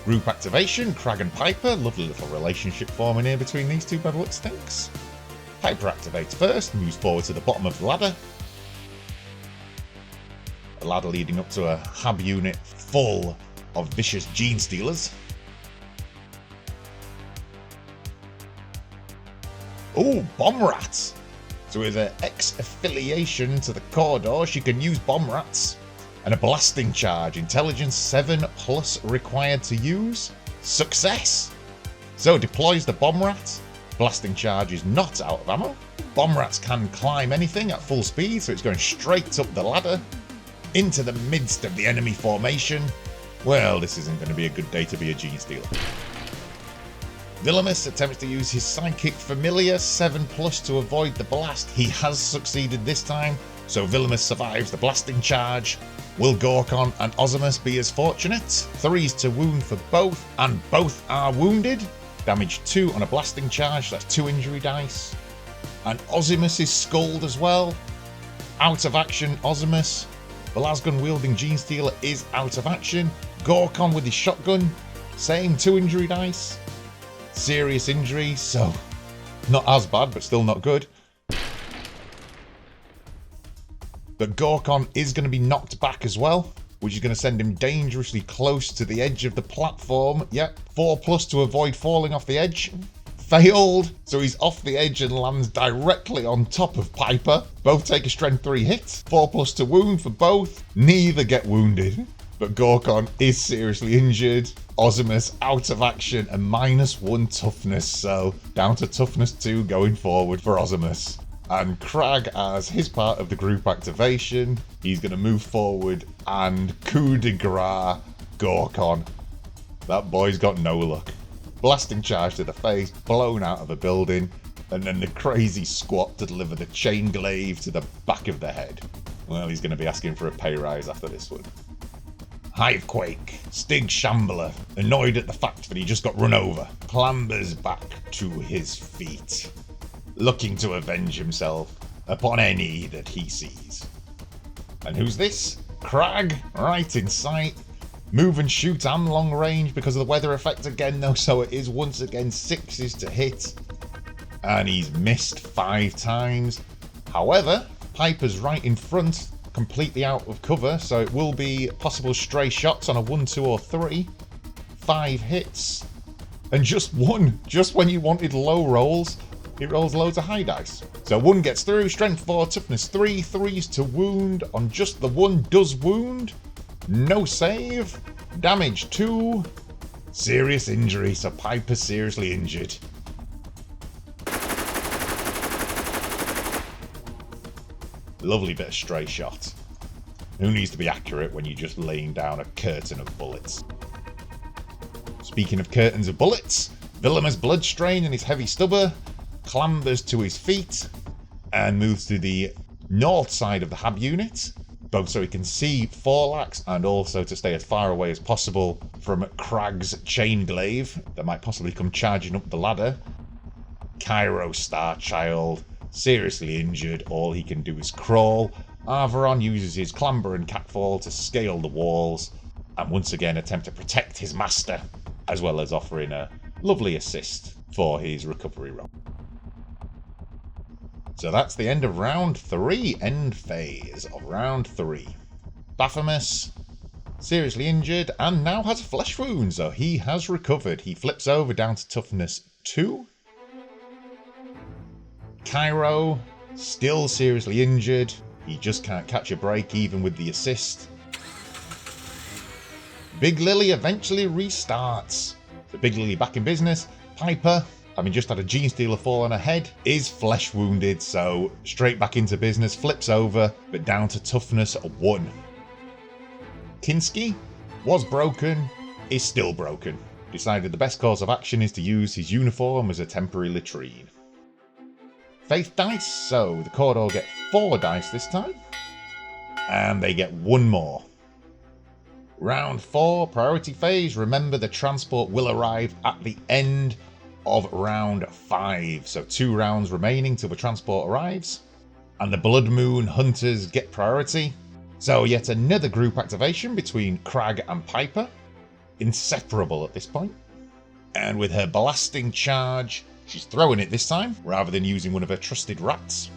Group activation, Crag and Piper. Lovely little relationship forming here between these two bad luck stinks. Piper activates first, moves forward to the bottom of the ladder. A ladder leading up to a hab unit full of vicious genestealers. Oh, bomb rats! So with her ex-affiliation to the corridor, she can use bomb rats. And a blasting charge, intelligence 7+ required to use. Success! So deploys the bomb rat. Blasting charge is not out of ammo. Bomb rats can climb anything at full speed, so it's going straight up the ladder into the midst of the enemy formation. Well, this isn't going to be a good day to be a genestealer. Villamus attempts to use his sidekick Familiar 7+ to avoid the blast. He has succeeded this time, so Villamus survives the blasting charge. Will Gorkon and Ozimus be as fortunate? 3s to wound for both, and both are wounded. Damage 2 on a blasting charge, that's 2 injury dice. And Ozimus is skulled as well. Out of action, Ozimus. The lasgun wielding genestealer is out of action. Gorkon with his shotgun, same 2 injury dice. Serious injury, so not as bad, but still not good. But Gorkon is going to be knocked back as well, which is going to send him dangerously close to the edge of the platform. Yep, 4+ to avoid falling off the edge. Failed, so he's off the edge and lands directly on top of Piper. Both take a strength 3 hit. 4+ to wound for both. Neither get wounded, but Gorkon is seriously injured. Ozimus out of action and -1 toughness, so down to toughness 2 going forward for Ozimus. And Crag, as his part of the group activation, he's going to move forward and coup de grace Gorkon. That boy's got no luck. Blasting charge to the face, blown out of a building, and then the crazy squat to deliver the chain glaive to the back of the head. Well, he's going to be asking for a pay rise after this one. Hivequake, Stig Shambler, annoyed at the fact that he just got run over, clambers back to his feet, looking to avenge himself upon any that he sees. And who's this? Crag, right in sight. Move and shoot and long range because of the weather effect again though, so it is once again 6s to hit. And he's missed 5 times. However, Piper's right in front, completely out of cover, so it will be possible stray shots on a 1, 2 or 3. 5 hits. And just 1, just when you wanted low rolls, it rolls loads of high dice. So 1 gets through, strength 4, toughness 3, 3s to wound. On just the 1 does wound. No save. Damage 2. Serious injury, so Piper's seriously injured. Lovely bit of stray shot. Who needs to be accurate when you're just laying down a curtain of bullets? Speaking of curtains of bullets, Villamer's bloodstrain and his heavy stubber clambers to his feet and moves to the north side of the hab unit, both so he can see Forlax and also to stay as far away as possible from Crag's chainglaive that might possibly come charging up the ladder. Cairo Starchild, seriously injured, all he can do is crawl. Arveron uses his clamber and catfall to scale the walls and once again attempt to protect his master, as well as offering a lovely assist for his recovery roll. So that's the end of round 3, end phase of round 3. Baphomet, seriously injured and now has a flesh wound, so he has recovered. He flips over down to toughness 2. Cairo, still seriously injured. He just can't catch a break even with the assist. Big Lily eventually restarts. So Big Lily back in business. Piper, having just had a genestealer fall on her head, is flesh wounded, so straight back into business, flips over, but down to toughness 1. Kinski was broken, is still broken. Decided the best course of action is to use his uniform as a temporary latrine. Faith dice, so the Cawdor get 4 dice this time, and they get 1 more. Round 4, priority phase. Remember, the transport will arrive at the end of round 5, so 2 rounds remaining till the transport arrives, and the Blood Moon Hunters get priority. So yet another group activation between Crag and Piper, inseparable at this point. And with her blasting charge, she's throwing it this time, rather than using one of her trusted rats.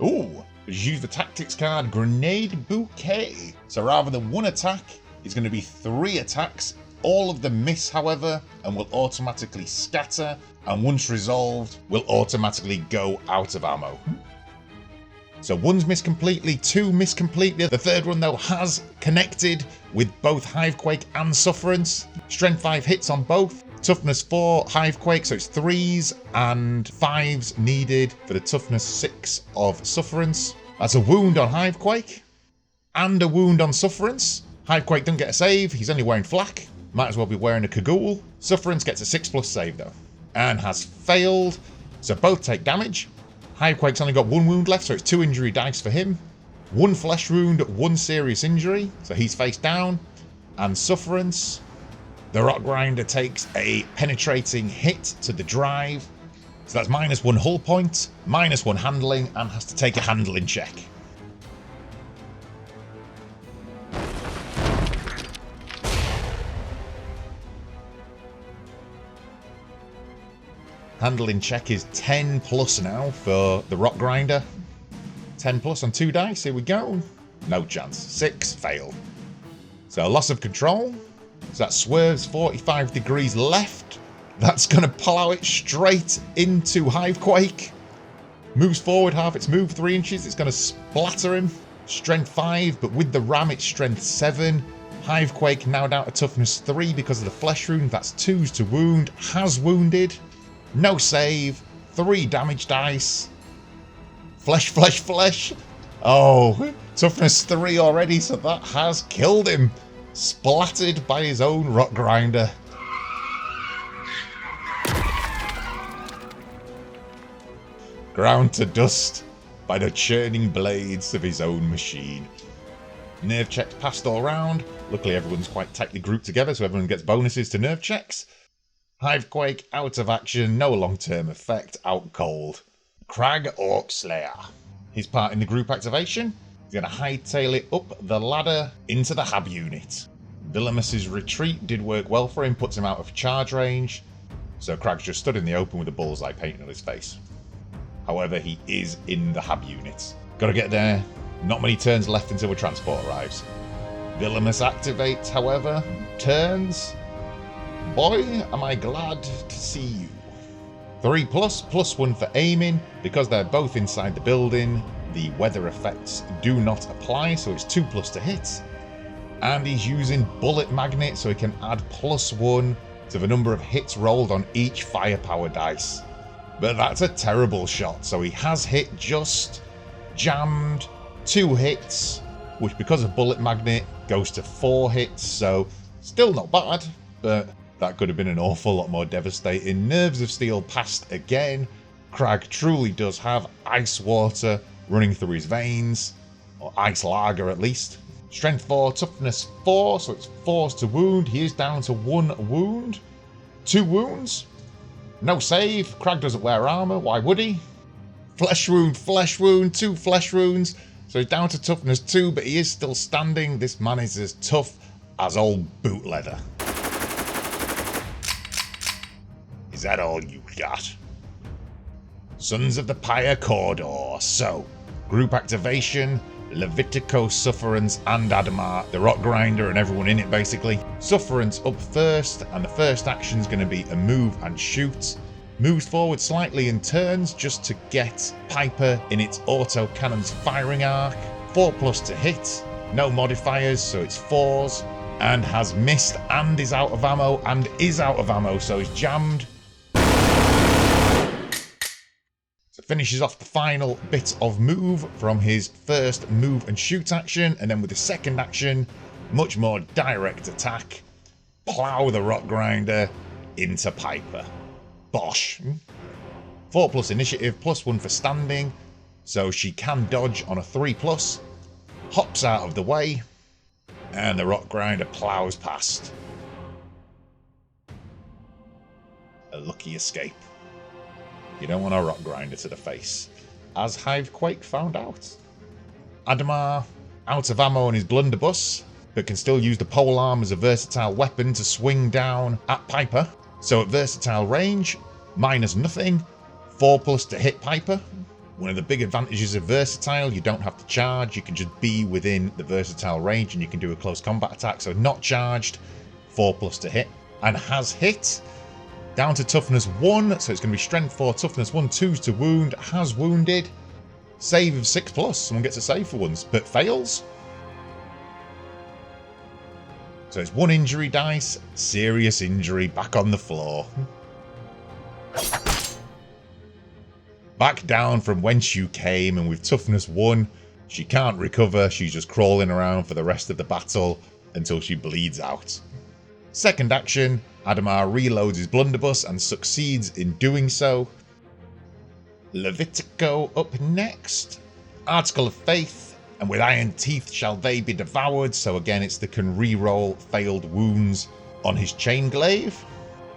Ooh, she's used the tactics card Grenade Bouquet. So rather than 1 attack, it's going to be 3 attacks. All of them miss, however, and will automatically scatter, and once resolved, will automatically go out of ammo. So 1's missed completely, 2 missed completely. The 3rd one, though, has connected with both Hivequake and Sufferance. Strength 5 hits on both. Toughness 4, Hivequake, so it's 3s and 5s needed for the toughness 6 of Sufferance. That's a wound on Hivequake and a wound on Sufferance. Hivequake doesn't get a save, he's only wearing flak. Might as well be wearing a Cagoule. Sufferance gets a 6+ save though, and has failed, so both take damage. Hivequake's only got 1 wound left, so it's 2 injury dice for him. 1 flesh wound, 1 serious injury, so he's face down. And Sufferance, the Rock Grinder takes a penetrating hit to the drive, so that's -1 hull point, -1 handling, and has to take a handling check. Handling check is 10+ now for the Rock Grinder. 10+ on 2 dice, here we go. No chance, 6, failed. So loss of control. So that swerves 45 degrees left. That's going to plow it straight into Hivequake. Moves forward half its move 3 inches. It's going to splatter him. Strength 5, but with the ram it's strength 7. Hivequake now down to toughness 3 because of the flesh wound. That's 2s to wound. Has wounded. No save. 3 damage dice. Flesh, flesh, flesh. Oh, toughness 3 already, so that has killed him. Splattered by his own Rock Grinder. Ground to dust by the churning blades of his own machine. Nerve checks passed all round. Luckily everyone's quite tightly grouped together, so everyone gets bonuses to nerve checks. Hivequake out of action, no long-term effect, out cold. Crag Orc Slayer. His part in the group activation. He's going to hightail it up the ladder into the hab unit. Villamus's retreat did work well for him, puts him out of charge range, so Crag's just stood in the open with a bullseye painting on his face. However, he is in the hab unit. Gotta get there. Not many turns left until the transport arrives. Villamus activates, however, turns. Boy, am I glad to see you. 3+, +1 for aiming. Because they're both inside the building, the weather effects do not apply, so it's 2+ to hit. And he's using bullet magnet, so he can add +1 to the number of hits rolled on each firepower dice. But that's a terrible shot, so he has hit just, jammed, 2 hits, which because of bullet magnet goes to 4 hits, so still not bad, but that could have been an awful lot more devastating. Nerves of Steel passed again. Crag truly does have ice water running through his veins, or ice lager at least. Strength 4, toughness 4, so it's 4 to wound. He is down to 1 wound. 2 wounds. No save. Crag doesn't wear armor. Why would he? Flesh wound, 2 flesh wounds. So he's down to toughness 2, but he is still standing. This man is as tough as old boot leather. Is that all you got? Sons of the Pyre Corridor. So, group activation. Levitico, Sufferance, and Adamar, the Rock Grinder, and everyone in it basically. Sufferance up first, and the first action is going to be a move and shoot. Moves forward slightly in turns just to get Piper in its auto cannon's firing arc. 4+ to hit, no modifiers, so it's 4s, and has missed and is out of ammo, so he's jammed. Finishes off the final bit of move from his first move and shoot action, and then with the second action, much more direct attack, plow the Rock Grinder into Piper. Bosh. 4+ initiative, +1 for standing, so she can dodge on a 3+, hops out of the way, and the Rock Grinder plows past. A lucky escape. You don't want a Rock Grinder to the face, as Hivequake found out. Adamar, out of ammo on his blunderbuss, but can still use the polearm as a versatile weapon to swing down at Piper. So at versatile range, minus nothing, 4+ to hit Piper. One of the big advantages of versatile, you don't have to charge, you can just be within the versatile range and you can do a close combat attack. So not charged, 4+ to hit, and has hit. Down to toughness 1, so it's going to be strength 4, toughness 1, 2s to wound, has wounded. Save of 6+, someone gets a save for once, but fails. So it's 1 injury dice, serious injury, back on the floor. Back down from whence you came, and with toughness 1, she can't recover, she's just crawling around for the rest of the battle until she bleeds out. Second action, Adamar reloads his blunderbuss and succeeds in doing so. Levitico up next. Article of Faith, and with iron teeth shall they be devoured, so again it's the can reroll failed wounds on his chain glaive.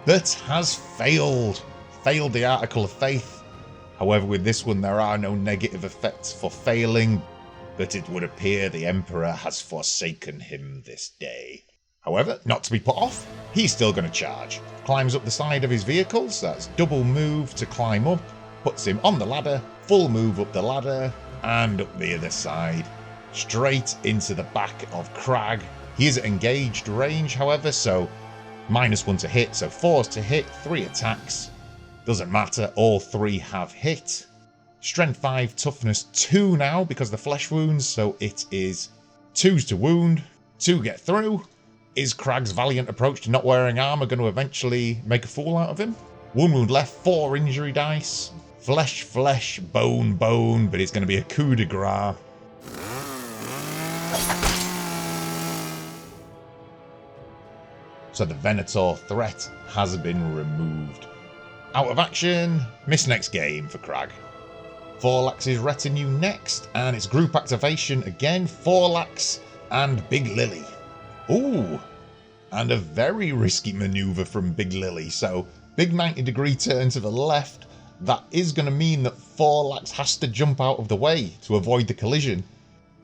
But has failed the Article of Faith. However, with this one there are no negative effects for failing, but it would appear the Emperor has forsaken him this day. However, not to be put off, he's still going to charge. Climbs up the side of his vehicle, so that's double move to climb up, puts him on the ladder, full move up the ladder, and up the other side, straight into the back of Crag. He is at engaged range, however, so -1 to hit, so 4s to hit, 3 attacks. Doesn't matter, all 3 have hit. Strength 5, toughness 2 now because of the flesh wounds, so it is 2s to wound, 2 get through. Is Crag's valiant approach to not wearing armor going to eventually make a fool out of him? 1 wound left, 4 injury dice. Flesh, bone, but it's going to be a coup de grace. So the Venator threat has been removed. Out of action, miss next game for Crag. Forlax's retinue next, and it's group activation again, Forlax and Big Lily. Ooh, and a very risky maneuver from Big Lily. So big 90-degree turn to the left. That is going to mean that Forlax has to jump out of the way to avoid the collision,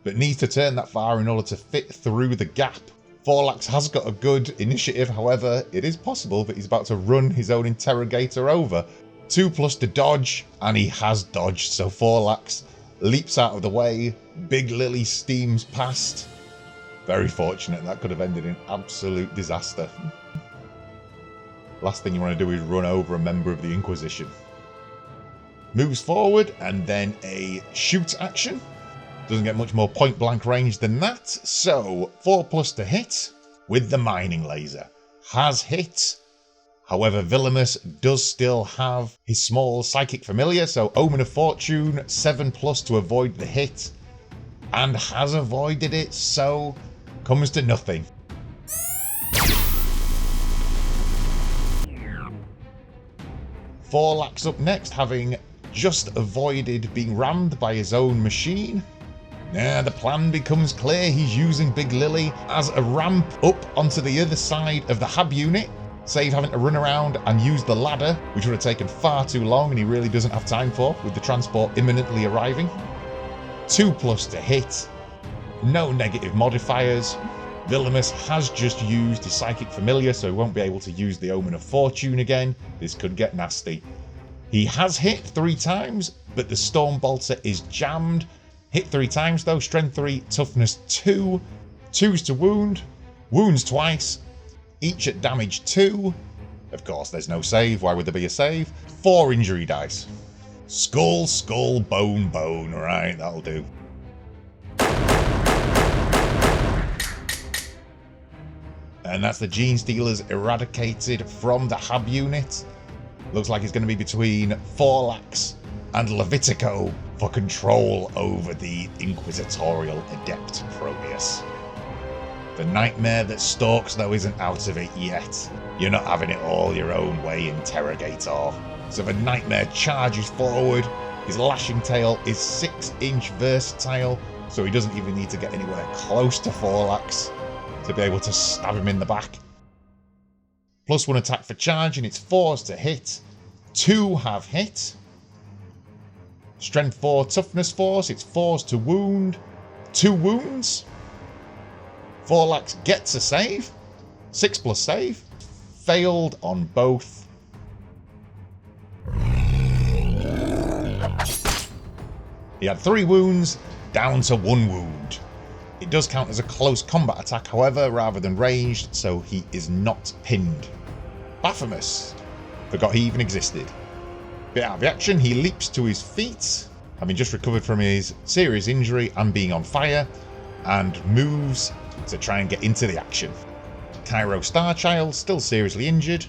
but needs to turn that far in order to fit through the gap. Forlax has got a good initiative, however, it is possible that he's about to run his own Interrogator over. 2+ to dodge, and he has dodged, so Forlax leaps out of the way. Big Lily steams past. Very fortunate, that could have ended in absolute disaster. Last thing you want to do is run over a member of the Inquisition. Moves forward, and then a shoot action. Doesn't get much more point blank range than that, so 4+ to hit with the mining laser. Has hit. However, Villamus does still have his small psychic familiar, so Omen of Fortune, 7+ to avoid the hit. And has avoided it, so comes to nothing. Forlax up next, having just avoided being rammed by his own machine. Now the plan becomes clear. He's using Big Lily as a ramp up onto the other side of the hub unit, save having to run around and use the ladder, which would have taken far too long and he really doesn't have time for, with the transport imminently arriving. 2+ to hit. No negative modifiers. Villamus has just used his Psychic Familiar, so he won't be able to use the Omen of Fortune again. This could get nasty. He has hit 3 times, but the Storm Bolter is jammed. Hit 3 times though, Strength 3, Toughness 2, 2s to wound, wounds twice, each at damage 2. Of course, there's no save. Why would there be a save? 4 injury dice. Skull, skull, bone, bone. Right, that'll do. And that's the Genestealers eradicated from the hub unit. Looks like it's going to be between Forlax and Levitico for control over the Inquisitorial Adept Promeus. The nightmare that stalks, though, isn't out of it yet. You're not having it all your own way, Interrogator. So the nightmare charges forward. His lashing tail is 6-inch versatile, so he doesn't even need to get anywhere close to Forlax to be able to stab him in the back. +1 attack for charge, and it's 4s to hit. 2 have hit. Strength 4, Toughness 4, so it's 4s to wound. 2 wounds. Forlax gets a save. 6+ save. Failed on both. He had 3 wounds, down to 1 wound. It does count as a close combat attack, however, rather than ranged, so he is not pinned. Baphomet. Forgot he even existed. Bit out of the action, he leaps to his feet, having just recovered from his serious injury and being on fire, and moves to try and get into the action. Cairo Starchild, still seriously injured,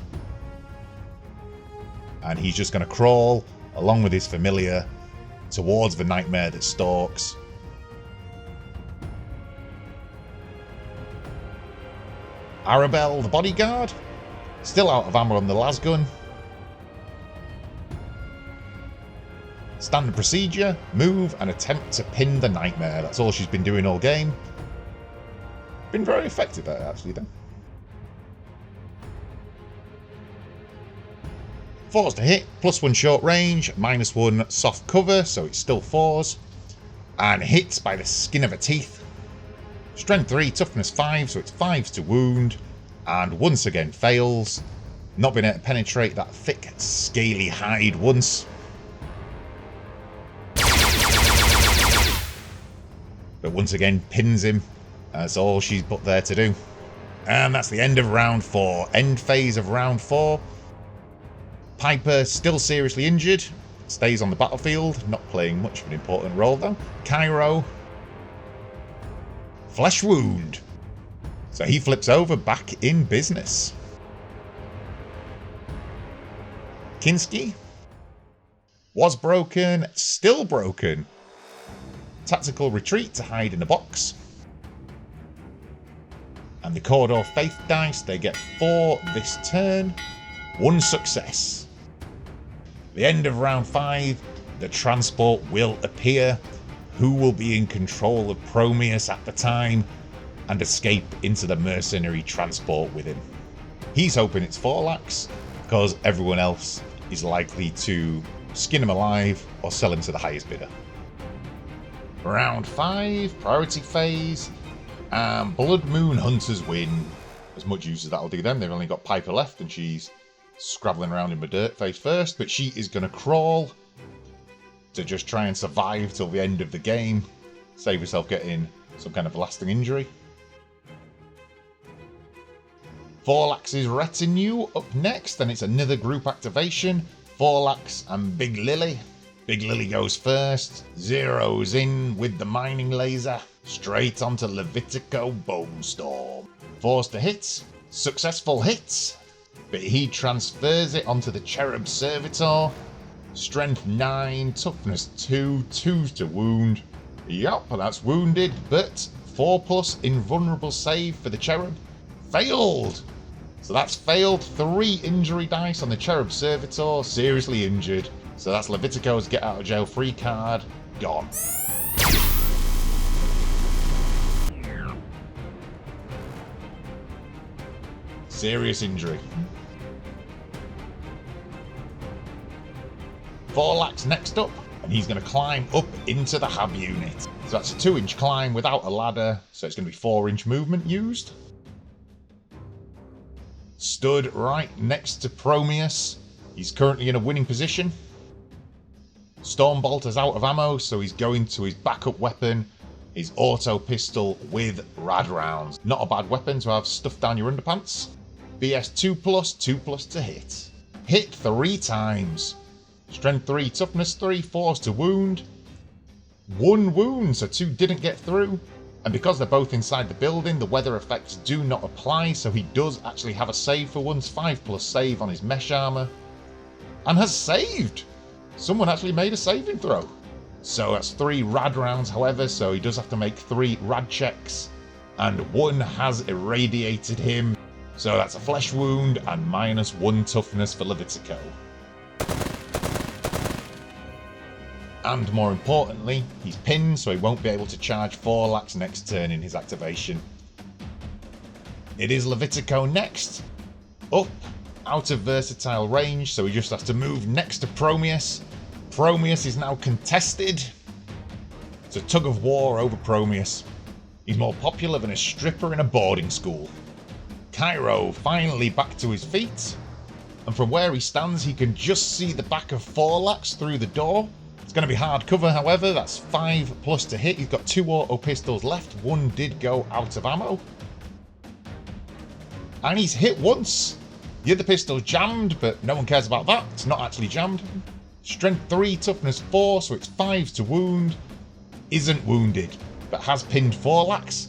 and he's just going to crawl, along with his familiar, towards the nightmare that stalks. Arabelle, the bodyguard, still out of ammo on the lasgun. Standard procedure, move and attempt to pin the nightmare. That's all she's been doing all game. Been very effective at it, actually, though. 4s to hit, +1 short range, -1 soft cover, so it's still 4s. And hits by the skin of her teeth. Strength 3, Toughness 5, so it's 5s to wound. And once again fails. Not been able to penetrate that thick, scaly hide once. But once again pins him. That's all she's put there to do. And that's the end of round 4. End phase of round 4. Piper still seriously injured. Stays on the battlefield. Not playing much of an important role though. Cairo. Flesh wound. So he flips over, back in business. Kinski. Was broken. Still broken. Tactical retreat to hide in a box. And the Corridor Faith dice, they get 4 this turn. 1 success. The end of round 5, the transport will appear. Who will be in control of Promeus at the time and escape into the mercenary transport with him? He's hoping it's Forlax, because everyone else is likely to skin him alive or sell him to the highest bidder. Round 5, priority phase. And Blood Moon Hunters win. As much use as that'll do them. They've only got Piper left and she's scrabbling around in the dirt face first. But she is going to crawl to just try and survive till the end of the game. Save herself getting some kind of lasting injury. Forlax's retinue up next, and it's another group activation. Forlax and Big Lily. Big Lily goes first, zeroes in with the mining laser, straight onto Levitico Bonestorm. Forced to hit, successful hits, but he transfers it onto the Cherub Servitor. Strength 9, toughness 2, 2 to wound. Yup, that's wounded, but 4+ invulnerable save for the Cherub. Failed! So that's failed. 3 injury dice on the Cherub Servitor, seriously injured. So that's Levitico's get out of jail free card, gone. Serious injury. Forlax next up, and he's going to climb up into the hub unit. So that's a 2-inch climb without a ladder, so it's going to be 4-inch movement used. Stood right next to Promeus. He's currently in a winning position. Stormbolt is out of ammo, so he's going to his backup weapon, his auto pistol with rad rounds. Not a bad weapon to have stuffed down your underpants. BS 2+, 2+ to hit. Hit 3 times. Strength 3, toughness 3, force to wound. 1 wound, so 2 didn't get through. And because they're both inside the building, the weather effects do not apply, so he does actually have a save for once, 5+ save on his mesh armor. And has saved! Someone actually made a saving throw. So that's 3 rad rounds, however, so he does have to make 3 rad checks. And 1 has irradiated him. So that's a flesh wound and -1 toughness for Levitico. And more importantly, he's pinned, so he won't be able to charge Forlax next turn in his activation. It is Levitico next. Up, out of versatile range, so he just has to move next to Promeus. Promeus is now contested. It's a tug of war over Promeus. He's more popular than a stripper in a boarding school. Cairo finally back to his feet. And from where he stands, he can just see the back of Forlax through the door. It's going to be hard cover, however. That's 5+ to hit. He's got 2 auto pistols left. 1 did go out of ammo. And he's hit once. The other pistol's jammed, but no one cares about that. It's not actually jammed. Strength 3, toughness 4, so it's 5 to wound. Isn't wounded, but has pinned Forlax.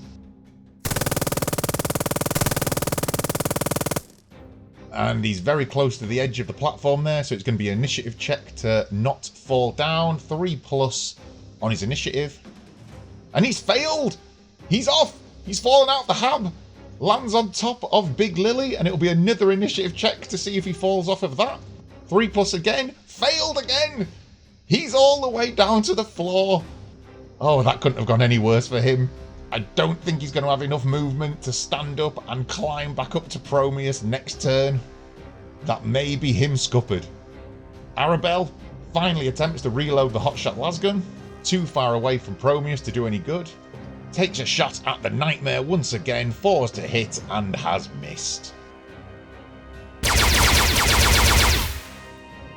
And he's very close to the edge of the platform there, so it's going to be an initiative check to not fall down. 3+ on his initiative. And he's failed! He's off! He's fallen out the hab! Lands on top of Big Lily, and it'll be another initiative check to see if he falls off of that. 3+ again. Failed again! He's all the way down to the floor. Oh, that couldn't have gone any worse for him. I don't think he's going to have enough movement to stand up and climb back up to Promeus next turn. That may be him scuppered. Arabelle finally attempts to reload the hotshot lasgun. Too far away from Promeus to do any good. Takes a shot at the Nightmare once again, forced to hit and has missed.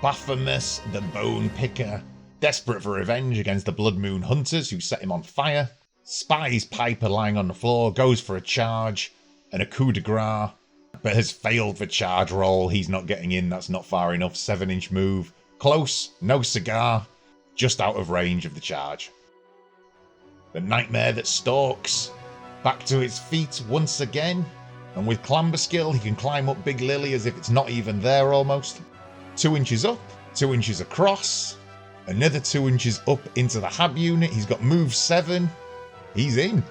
Baphomet the Bone Picker, desperate for revenge against the Blood Moon Hunters who set him on fire, spies Piper lying on the floor, goes for a charge and a coup de grace, but has failed the charge roll. He's not getting in, that's not far enough. 7-inch move. Close, no cigar, just out of range of the charge. The Nightmare that stalks, back to its feet once again, and with clamber skill he can climb up Big Lily as if it's not even there almost. 2 inches up, 2 inches across, another 2 inches up into the hab unit. He's got move 7. He's in.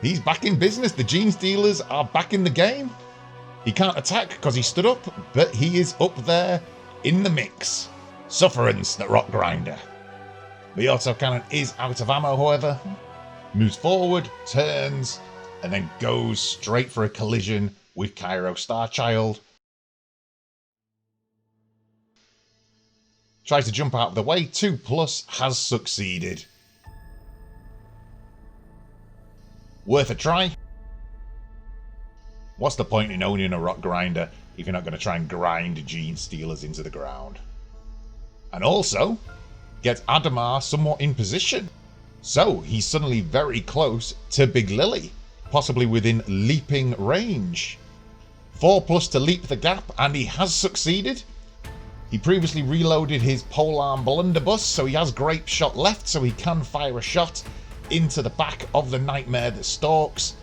He's back in business. The genestealers are back in the game. He can't attack because he stood up, but he is up there in the mix. Sufferance, the rock grinder. The autocannon is out of ammo, however. Moves forward, turns, and then goes straight for a collision with Cairo Starchild. Tries to jump out of the way. 2+ has succeeded. Worth a try. What's the point in owning a rock grinder if you're not going to try and grind genestealers into the ground? And also, get Adamar somewhat in position. So he's suddenly very close to Big Lily, possibly within leaping range. 4+ to leap the gap, and he has succeeded. He previously reloaded his polearm blunderbuss, so he has grape shot left, so he can fire a shot into the back of the nightmare that stalks,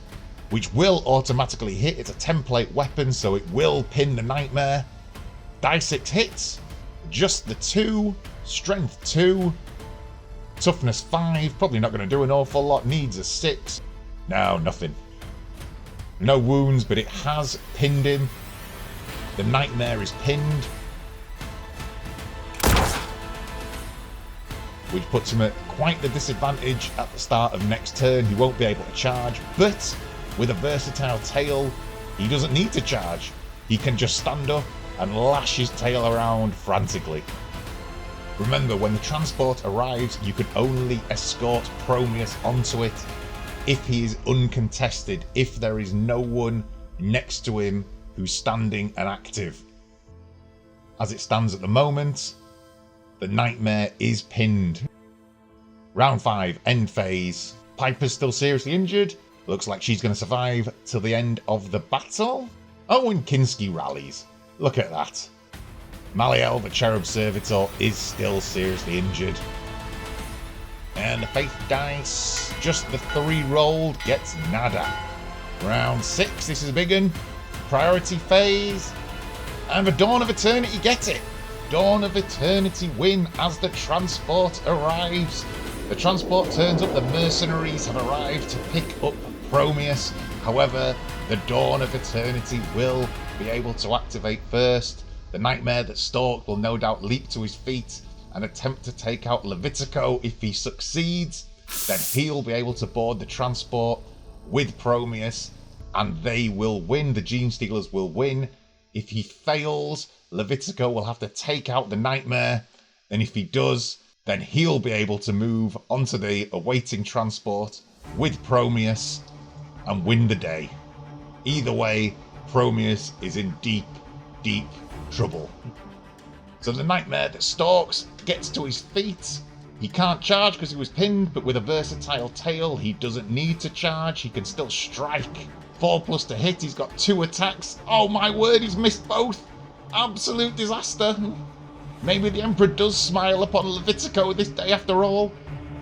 which will automatically hit. It's a template weapon, so it will pin the nightmare. Die 6 hits, just the 2, strength 2, toughness 5, probably not going to do an awful lot, needs a 6. No, nothing. No wounds, but it has pinned him. The nightmare is pinned, which puts him at quite the disadvantage at the start of next turn. He won't be able to charge, but with a versatile tail, he doesn't need to charge. He can just stand up and lash his tail around frantically. Remember, when the transport arrives, you can only escort Promeus onto it if he is uncontested, if there is no one next to him who's standing and active. As it stands at the moment, the nightmare is pinned. Round 5, end phase. Piper's still seriously injured. Looks like she's going to survive till the end of the battle. Oh, and Kinski rallies. Look at that. Maliel, the Cherub Servitor, is still seriously injured. And the Faith dice, just the 3 rolled, gets nada. Round 6, this is a big one. Priority phase. And the Dawn of Eternity gets it. Dawn of Eternity win as the transport arrives. The transport turns up, the mercenaries have arrived to pick up Promeus. However, the Dawn of Eternity will be able to activate first. The nightmare that stalked will no doubt leap to his feet and attempt to take out Levitico. If he succeeds, then he'll be able to board the transport with Promeus and they will win. The genestealers will win. If he fails, Levitico will have to take out the nightmare, and if he does, then he'll be able to move onto the awaiting transport with Promeus and win the day. Either way, Promeus is in deep, deep trouble. So the nightmare that stalks gets to his feet. He can't charge because he was pinned, but with a versatile tail, he doesn't need to charge. He can still strike. 4+ to hit. He's got 2 attacks. Oh my word, he's missed both. Absolute disaster. Maybe the Emperor does smile upon Levitico this day after all.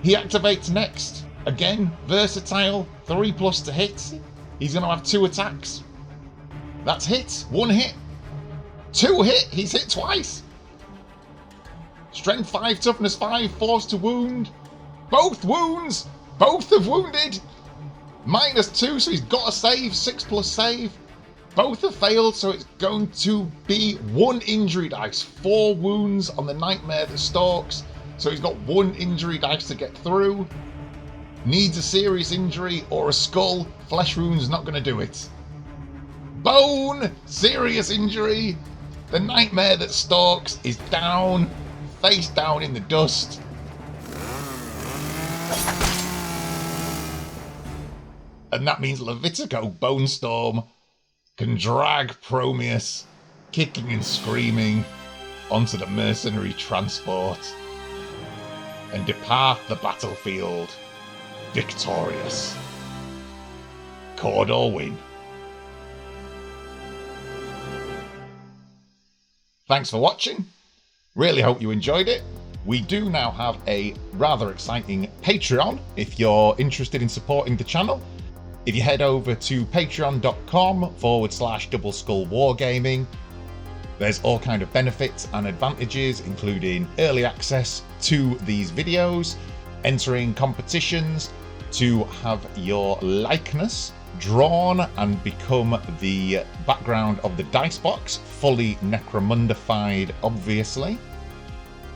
He activates next. Again, versatile. 3+ to hit. He's going to have 2 attacks. That's hit. 1 hit. 2 hit. He's hit twice. Strength 5, toughness 5, force to wound. Both wounds. Both have wounded. -2, so he's got a save. 6+ save. Both have failed, so it's going to be 1 injury dice. 4 wounds on the nightmare that stalks. So he's got 1 injury dice to get through. Needs a serious injury or a skull. Flesh wound's not going to do it. Bone! Serious injury. The nightmare that stalks is down. Face down in the dust. And that means Levitico Bonestorm can drag Promeus, kicking and screaming, onto the mercenary transport and depart the battlefield victorious. Cawdor win. Thanks for watching. Really hope you enjoyed it. We do now have a rather exciting Patreon if you're interested in supporting the channel. If you head over to patreon.com/Double Skull Wargaming, there's all kind of benefits and advantages, including early access to these videos, entering competitions to have your likeness drawn and become the background of the dice box, fully Necromunda-fied, obviously.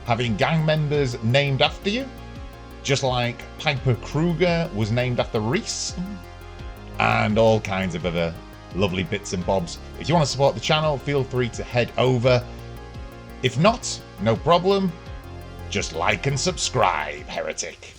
Having gang members named after you, just like Piper Kruger was named after Reese, and all kinds of other lovely bits and bobs. If you want to support the channel, feel free to head over. If not, no problem. Just like and subscribe, heretic.